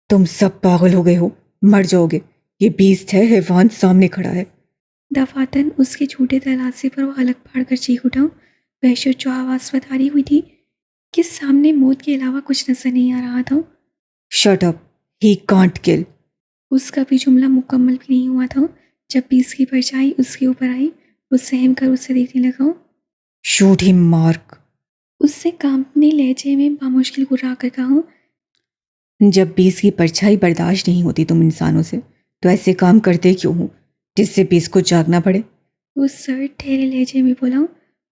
تم سب پاگل ہو گئے ہو، مر جاؤ گے۔ یہ بیسٹ ہے، حیوان سامنے کھڑا ہے۔ دفاتن اس کے جھوٹے دلاسے پر وہ حلق پھاڑ کر چیخ اٹھا۔ وحشت جو آواز بتا ہوئی تھی کہ سامنے موت کے علاوہ کچھ نظر نہیں آ رہا تھا۔ شٹ اپ، ہی کانٹ کل۔ اس کا بھی جملہ مکمل بھی نہیں ہوا تھا جب بیس کی پرچھائی اس کے اوپر آئی۔ وہ سہم کر اسے دیکھنے لگا۔ شوٹ ہم، مارک۔ اس سے کانپنے لہجے میں بامشکل گرا کر کہا۔ جب بیس کی پرچھائی برداشت نہیں ہوتی تم انسانوں سے تو ایسے کام کرتے کیوں ہو جس سے بیس کو جاگنا پڑے؟ وہ سر ٹھہرے لہجے میں بولا۔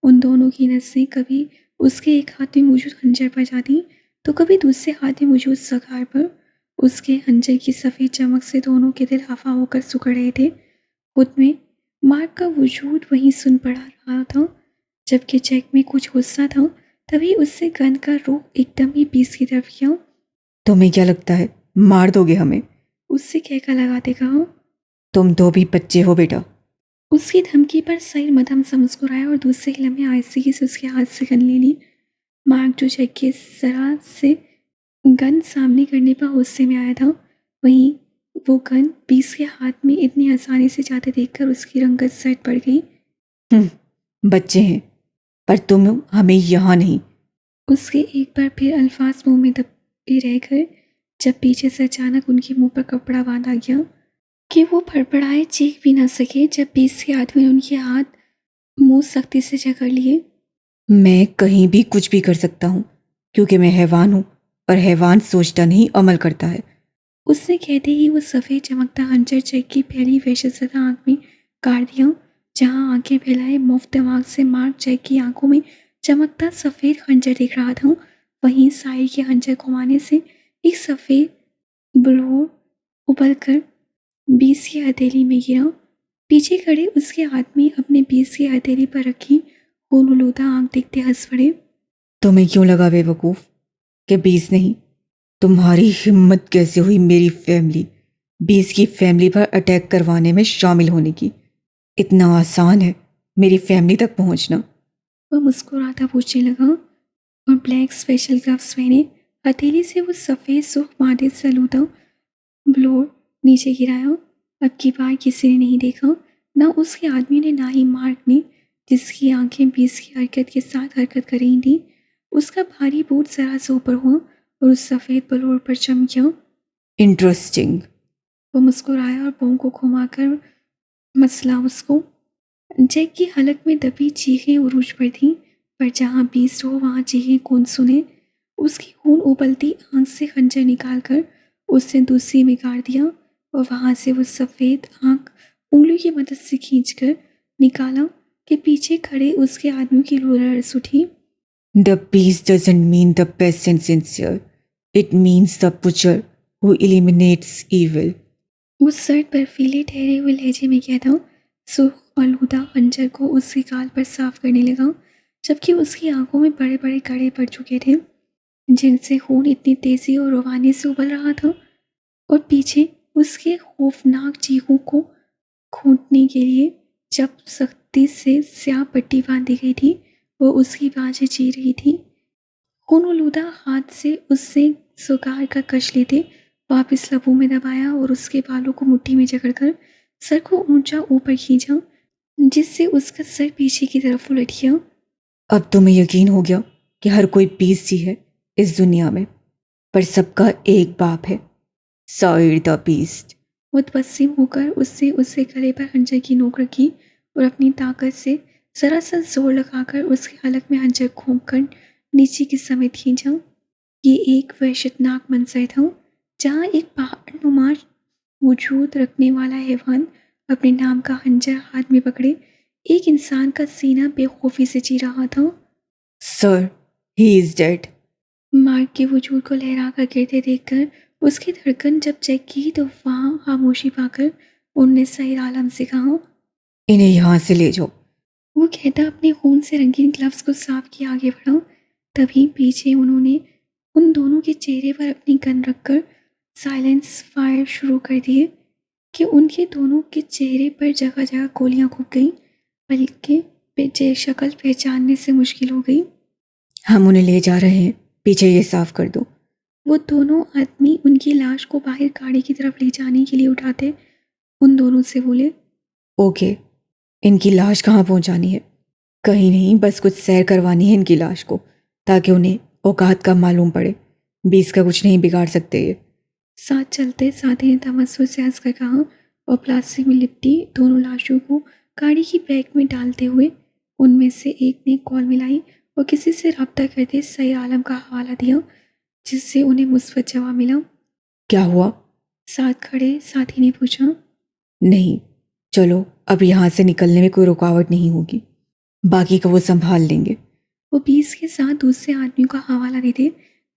ان دونوں کی نظریں کبھی اس کے ایک ہاتھ میں موجود خنجر پر جاتی تو کبھی دوسرے ہاتھ میں موجود سگار پر۔ اس کے خنجر کی سفید چمک سے دونوں کے دل خفا ہو کر سکڑ رہے تھے۔ خود میں مارک کا وجود وہیں سن پڑا رہا تھا جبکہ جیک میں کچھ غصہ تھا۔ تبھی اس سے گن کا رخ ایک دم ہی بیس کی طرف کیا۔ تمہیں کیا لگتا ہے مار دو گے ہمیں؟ اس سے کہکا لگاتے کہا۔ تم دو بھی بچے ہو بیٹا۔ اس کی دھمکی پر سعید مدھم سا مسکرایا اور دوسرے ہی لمحے آہستگی سے اس کے ہاتھ سے گن لے لی۔ مارک جو جیک کے ذرا سے گن سامنے کرنے پر غصے میں آیا تھا، وہیں وہ گن بیس کے ہاتھ میں اتنی آسانی سے جاتے دیکھ کر اس کی رنگت زرد پڑ گئی۔ بچے ہیں پر تم ہمیں یہاں نہیں۔ اس کے ایک بار پھر الفاظ منہ میں دبے رہ گئے جب پیچھے سے اچانک ان کے منہ پر کپڑا باندھا گیا کہ وہ پھڑپڑائے چیخ بھی نہ سکے جب بیس کے آدمی نے ان کے ہاتھ منہ سختی سے جکڑ لیے۔ میں کہیں بھی کچھ بھی کر سکتا ہوں کیونکہ میں حیوان ہوں، اور حیوان سوچتا نہیں عمل کرتا ہے۔ اس نے کہتے ہی وہ سفید چمکتا خنجر جیک کی پہلی وحشت زدہ آنکھ میں گاڑ دیا۔ جہاں آنکھیں پھیلائے مفت دماغ سے مارک جیک کی آنکھوں میں چمکتا سفید خنجر دیکھ رہا تھا، وہیں سائر کے خنجر گھمانے سے ایک سفید بلور ابل کر بیس کی ہتھیلی میں گرا۔ پیچھے کھڑے اس کے آدمی اپنے بیس کی ہتھیلی پر رکھی خون آلودہ آنکھ دیکھتے ہنس پڑے۔ تمہیں کیوں لگا بے وقوف کہ بیس نہیں؟ تمہاری ہمت کیسے ہوئی میری فیملی بیس کی فیملی پر اٹیک کروانے میں شامل ہونے کی. اتنا آسان ہے میری فیملی تک پہنچنا. وہ مسکراتا پوچھنے لگا اور بلیک اسپیشل گلوز پہنے ہتھیلی سے وہ سفید سرخ مادے سلوتا بلور نیچے گرایا. اب کی بار کسی نے نہیں دیکھا، نہ اس کے آدمی نے نہ ہی مارک نے، جس کی آنکھیں بیس کی حرکت کے ساتھ حرکت کر رہی تھیں. اس کا بھاری بوٹ ذرا سے اوپر ہوا اور اس سفید بلور پر چمکیا. انٹرسٹنگ. وہ مسکرایا اور پاؤں کو گھما کر مسلا اس کو. جیک کی حلق میں دبی چیخیں عروج پر تھیں، پر جہاں بیسٹ ہو وہاں چیخیں کون سنے. اس کی خون ابلتی آنکھ سے خنجر نکال کر اس نے دوسری میں گاڑ دیا اور وہاں سے وہ سفید آنکھ انگلیوں کی مدد سے کھینچ کر نکالا کہ پیچھے کھڑے اس کے آدمیوں کی لو لرز اٹھی. The peace doesn't mean the best and sincere. It means the butcher who eliminates evil. وہ سرد برفیلے ٹھہرے ہوئے لہجے میں کہتا، سرخ آلودہ خنجر کو اس کی گال پر صاف کرنے لگا، جبکہ اس کی آنکھوں میں بڑے بڑے گڑھے پڑ چکے تھے جن سے خون اتنی تیزی اور روانی سے ابل رہا تھا. اور پیچھے اس کے خوفناک چیخوں کو کھونٹنے کے لیے جب سختی سے سیاہ پٹی باندھی گئی تھی وہ اس کی باجیں چیر رہی تھی. خون آلودہ ہاتھ سے اس سے سگار کا کش لیتے واپس لبوں میں دبایا اور اس کے بالوں کو مٹھی میں جکڑ کر سر کو اونچا اوپر کھینچا جس سے اس کا سر پیچھے کی طرف الٹ گیا. اب تمہیں یقین ہو گیا کہ ہر کوئی پیس ہی ہے اس دنیا میں، پر سب کا ایک باپ ہے، سائر دا بیسٹ. متبسم ہو کر اس سے اسے گلے پر خنجر کی نوک رکھی اور اپنی طاقت سے ذرا سا زور لگا کر اس کے حلق میں خنجر گھونپ کر نیچے کی سمت کھینچا. یہ ایک وحشتناک منظر تھا جہاں ایک پہاڑ نما وجود رکھنے والا حیوان اپنے نام کا خنجر ہاتھ میں پکڑے ایک انسان کا سینہ بے خوفی سے چیر رہا تھا. سر، ہی از ڈیڈ. مارک کے وجود کو لہرا کر گرتے دیکھ کر اس کی دھڑکن جب چیک کی تو وہاں خاموشی پا کر انہوں نے سعید عالم سے کہا، انہیں یہاں سے لے جاؤ. وہ کہتا اپنے خون سے رنگین گلوز کو صاف کیا آگے بڑھا. تبھی پیچھے انہوں نے ان دونوں کے چہرے پر اپنی گن رکھ کر سائلنس فائر شروع کر دیے کہ ان کے دونوں کے چہرے پر جگہ جگہ گولیاں گھس گئیں، بلکہ شکل پہچاننے سے مشکل ہو گئی. ہم انہیں لے جا رہے ہیں، پیچھے یہ صاف کر دو. وہ دونوں آدمی ان کی لاش کو باہر گاڑی کی طرف لے جانے کے لیے اٹھاتے ان دونوں سے بولے، اوکے، ان کی لاش کہاں پہنچانی ہے؟ کہیں نہیں، بس کچھ سیر کروانی ہے ان کی لاش کو تاکہ انہیں اوقات کا معلوم پڑے. بیس کا کچھ نہیں بگاڑ سکتے یہ. ساتھ چلتے ساتھی نے تمسر سے ہنس کر کہا اور پلاسٹک میں لپٹی دونوں لاشوں کو گاڑی کی بیگ میں ڈالتے ہوئے ان میں سے ایک نے کال ملائی اور کسی سے رابطہ کرتے سعید عالم کا حوالہ دیا جس سے انہیں مثبت جواب ملا. کیا ہوا؟ ساتھ کھڑے ساتھی نے پوچھا. نہیں، چلو اب یہاں سے نکلنے میں کوئی رکاوٹ نہیں ہوگی، باقی کا وہ سنبھال لیں گے. وہ بیس کے ساتھ دوسرے آدمیوں کا حوالہ دیتے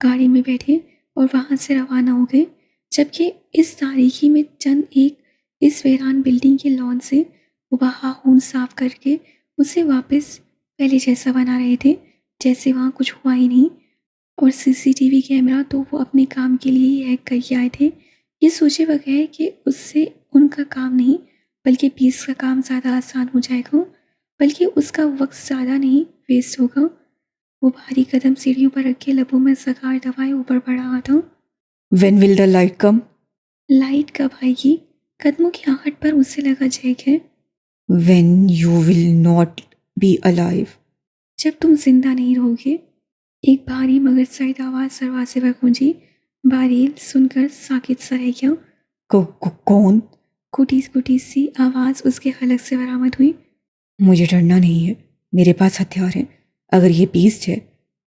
گاڑی میں بیٹھے اور وہاں سے روانہ ہو گئے، جبکہ اس تاریکی میں چند ایک اس ویران بلڈنگ کے لان سے وہ وہاں خون صاف کر کے اسے واپس پہلے جیسا بنا رہے تھے جیسے وہاں کچھ ہوا ہی نہیں. اور سی سی ٹی وی کیمرہ تو وہ اپنے کام کے لیے ہی ہیک کر کے آئے تھے، یہ سوچے بغیر کہ اس سے ان کا کام نہیں بلکہ بیس کا کام زیادہ آسان ہو جائے گا، بلکہ اس کا وقت زیادہ نہیں ویسٹ ہوگا. وہ بھاری قدم سیڑھیوں پر رکھ کے لبوں میں سگار دبائے اوپر بڑھ رہا تھا. When will the light come? Light کب آئے گی؟ قدموں کی آہٹ پر اسے لگا جیک ہے. When you will not be alive. جب تم زندہ نہیں رہو گے. ایک بھاری مگر سرد آواز دروازے پر گونجی. باریل سن کر ساکت سا رہ گیا. کون؟ کھوٹی سی آواز اس کے حلق سے برآمد ہوئی. مجھے ڈرنا نہیں ہے، میرے پاس ہتھیار ہیں، اگر یہ بیسٹ ہے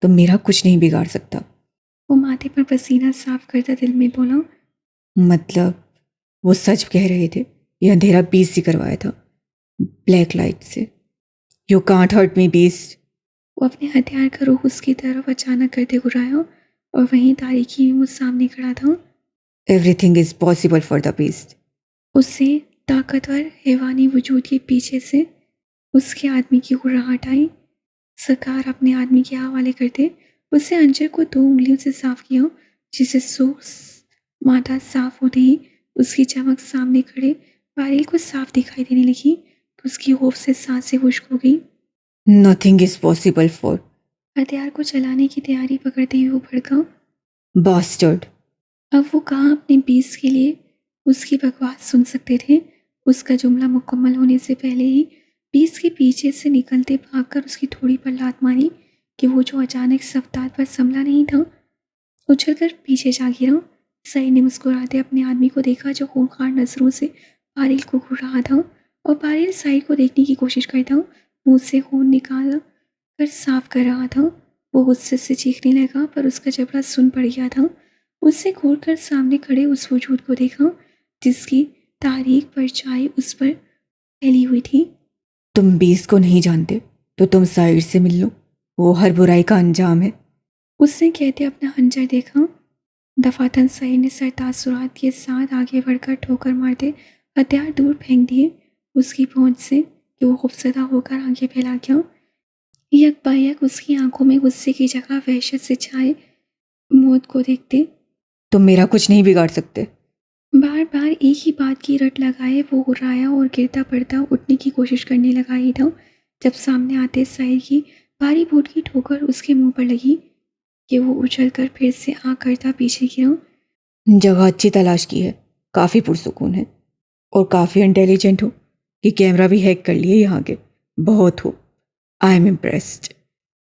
تو میرا کچھ نہیں بگاڑ سکتا. وہ ماتھے پر پسینہ صاف کرتا دل میں بولا، مطلب وہ سچ کہہ رہے تھے، یہ اندھیرا بیسٹ سے کروایا تھا، بلیک لائٹ سے. You can't hurt me best. وہ اپنے ہتھیار کا رخ اس کی طرف اچانک کرتے گرایا اور وہیں تاریکی میں وہ سامنے کھڑا تھا. Everything is possible for the beast. اس سے طاقتور حیوانی وجود کے پیچھے سے اس کے آدمی کی گھرراہٹ آئی. سکار اپنے آدمی کے حوالے کرتے اس سے انجر کو 2 انگلیوں سے صاف کیا جسے سرخ مادہ صاف ہوتے ہی اس کی چمک سامنے کھڑے پاریل کو صاف دکھائی دینے لگی تو اس کی خوف سے سانسیں خشک ہو گئی۔ نتھنگ از پاسبل فار ہتھیار کو چلانے کی تیاری پکڑتے ہوئے وہ بھڑکا۔ باسٹرڈ۔ اب وہ کہاں اپنے بیس کے لیے اس کی بکواس سن سکتے تھے؟ اس کا جملہ مکمل ہونے سے پہلے ہی بیس کے پیچھے سے نکلتے بھاگ کر اس کی تھوڑی پر لات ماری کہ وہ جو اچانک صفداد پر سنبھلا نہیں تھا، اچھل کر پیچھے جا گرا۔ سعید نے مسکراتے اپنے آدمی کو دیکھا جو خونخوار نظروں سے پاریل کو گھور رہا تھا، اور پاریل سعید کو دیکھنے کی کوشش کرتا منہ سے خون نکال کر صاف کر رہا تھا۔ وہ غصے سے چیخنے لگا پر اس کا جبڑا سن پڑ گیا تھا۔ اس سے گھور کر سامنے کھڑے اس وجود کو دیکھا جس کی تاریک پرچھائی اس پر پھیلی ہوئی تھی۔ تم بیس کو نہیں جانتے تو تم سائر سے مل لو، وہ ہر برائی کا انجام ہے۔ اس نے کہتے اپنا خنجر دیکھا۔ دفعتاً سعید نے سر تاثرات کے ساتھ آگے بڑھ کر ٹھوکر مارتے ہتھیار دور پھینک دیے اس کی پہنچ سے کہ وہ خوفزدہ ہو کر آنکھیں پھیلا گیا۔ یک با یک اس کی آنکھوں میں غصے کی جگہ وحشت سے چھائے موت کو دیکھتے۔ تم میرا کچھ نہیں بگاڑ سکتے۔ بار بار ایک ہی بات کی رٹ لگائے وہ ہرایا اور گرتا پڑتا اٹھنے کی کوشش کرنے لگا ہی تھا جب سامنے آتے سعید کی بھاری بوٹ کی ٹھوکر اس کے منہ پر لگی کہ وہ اچھل کر پھر سے آنکھ کرتا پیچھے گرا۔ جگہ اچھی تلاش کی ہے، کافی پرسکون ہے اور کافی انٹیلیجنٹ ہو کہ کیمرہ بھی ہیک کر لیے یہاں کے، بہت ہو۔ I am impressed.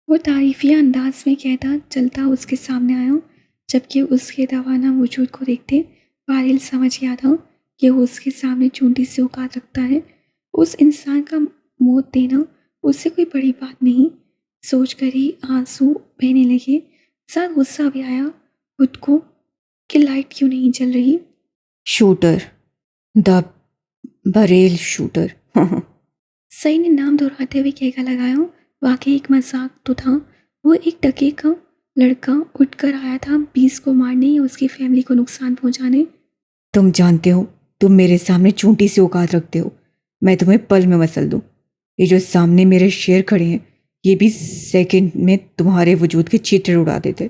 وہ تعریفیہ انداز میں کہتا چلتا اس کے سامنے آیا جبکہ اس کے دوانا وجود کو دیکھتے پاریل سمجھ گیا تھا کہ وہ اس کے سامنے چونٹی سے اوقات رکھتا ہے۔ اس انسان کا موت دینا اس سے کوئی بڑی بات نہیں سوچ کر ہی آنسو بہنے لگے۔ ساتھ غصہ بھی آیا خود کو کہ لائٹ کیوں نہیں جل رہی۔ شوٹر، دا بریل شوٹر۔ سعید نے نام دہراتے ہوئے کہکا لگایا۔ واقعی ایک مذاق تو تھا۔ وہ ایک ٹکے کا لڑکا اٹھ کر آیا تھا بیس کو مارنے یا اس کی فیملی کو نقصان پہنچانے۔ تم جانتے ہو تم میرے سامنے چونٹی سے اوقات رکھتے ہو، میں تمہیں پل میں مسل دوں۔ یہ جو سامنے میرے شیر کھڑے ہیں یہ بھی سیکنڈ میں تمہارے وجود کے چیٹر اڑا دیتے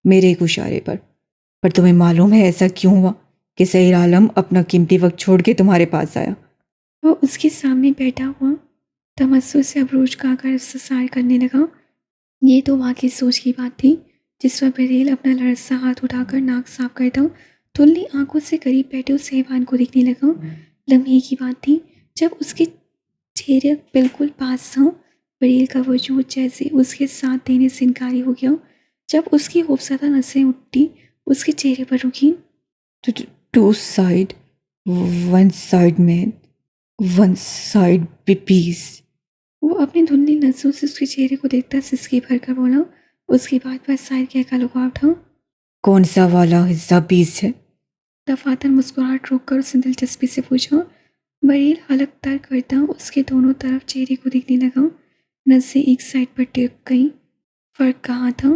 میرے ایک اشارے پر تمہیں معلوم ہے ایسا کیوں ہوا کہ سعید عالم اپنا قیمتی وقت چھوڑ کے تمہارے پاس آیا؟ وہ اس کے سامنے بیٹھا ہوا تمسو سے ابروج کا کر استحصال کرنے لگا۔ یہ تو واقعی سوچ کی بات تھی جس پر بریل اپنا لرزتا ہاتھ اٹھا کر ناک صاف کرتا دھندلی آنکھوں سے قریب بیٹھے اس حیوان کو دیکھنے لگا۔ لمحے کی بات تھی جب اس کے چہرے بالکل پاس تھا، بریل کا وجود جیسے اس کے ساتھ دینے سے انکاری ہو گیا۔ جب اس کی خوفزدہ نسیں اٹھی اس کے چہرے پر رکی۔ Two side, one side man, one side peace. وہ اپنی دھندلی نظروں سے اس کے چہرے کو دیکھتا سسکی بھر کر بولا۔ اس کی بات پر سائد کہکا لگا اٹھا۔ کون سا والا حصہ پیس ہے؟ دفعتاً مسکراہٹ روک کر اس نے دلچسپی سے پوچھا۔ بریل حلق تر کرتا اس کے دونوں طرف چہرے کو دیکھنے لگا۔ نظریں ایک سائڈ پر ٹک گئی۔ فرق کہاں تھا؟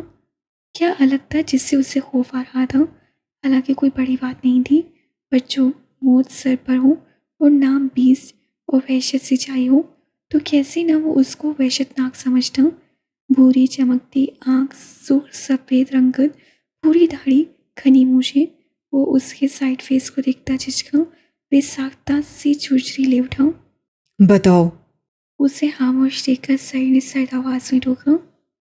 کیا الگ تھا جس سے اسے خوف آ رہا تھا؟ حالانکہ کوئی بڑی بات نہیں تھی، پر جو موت سر پر ہو اور نام بیس اور وحشت سے چھائی ہو تو کیسے نہ وہ اس کو وحشت ناک سمجھتا۔ بھوری چمکتی آنکھ، سرخ سفید رنگت، پوری داڑھی، گھنی مونچھیں۔ وہ اس کے سائڈ فیس کو دیکھتا جھجکا، بے ساختہ سی جھرجھری لے اٹھا۔ بتاؤ۔ اسے خاموش دیکھ کر سعید نے سرد آواز میں ٹوکا۔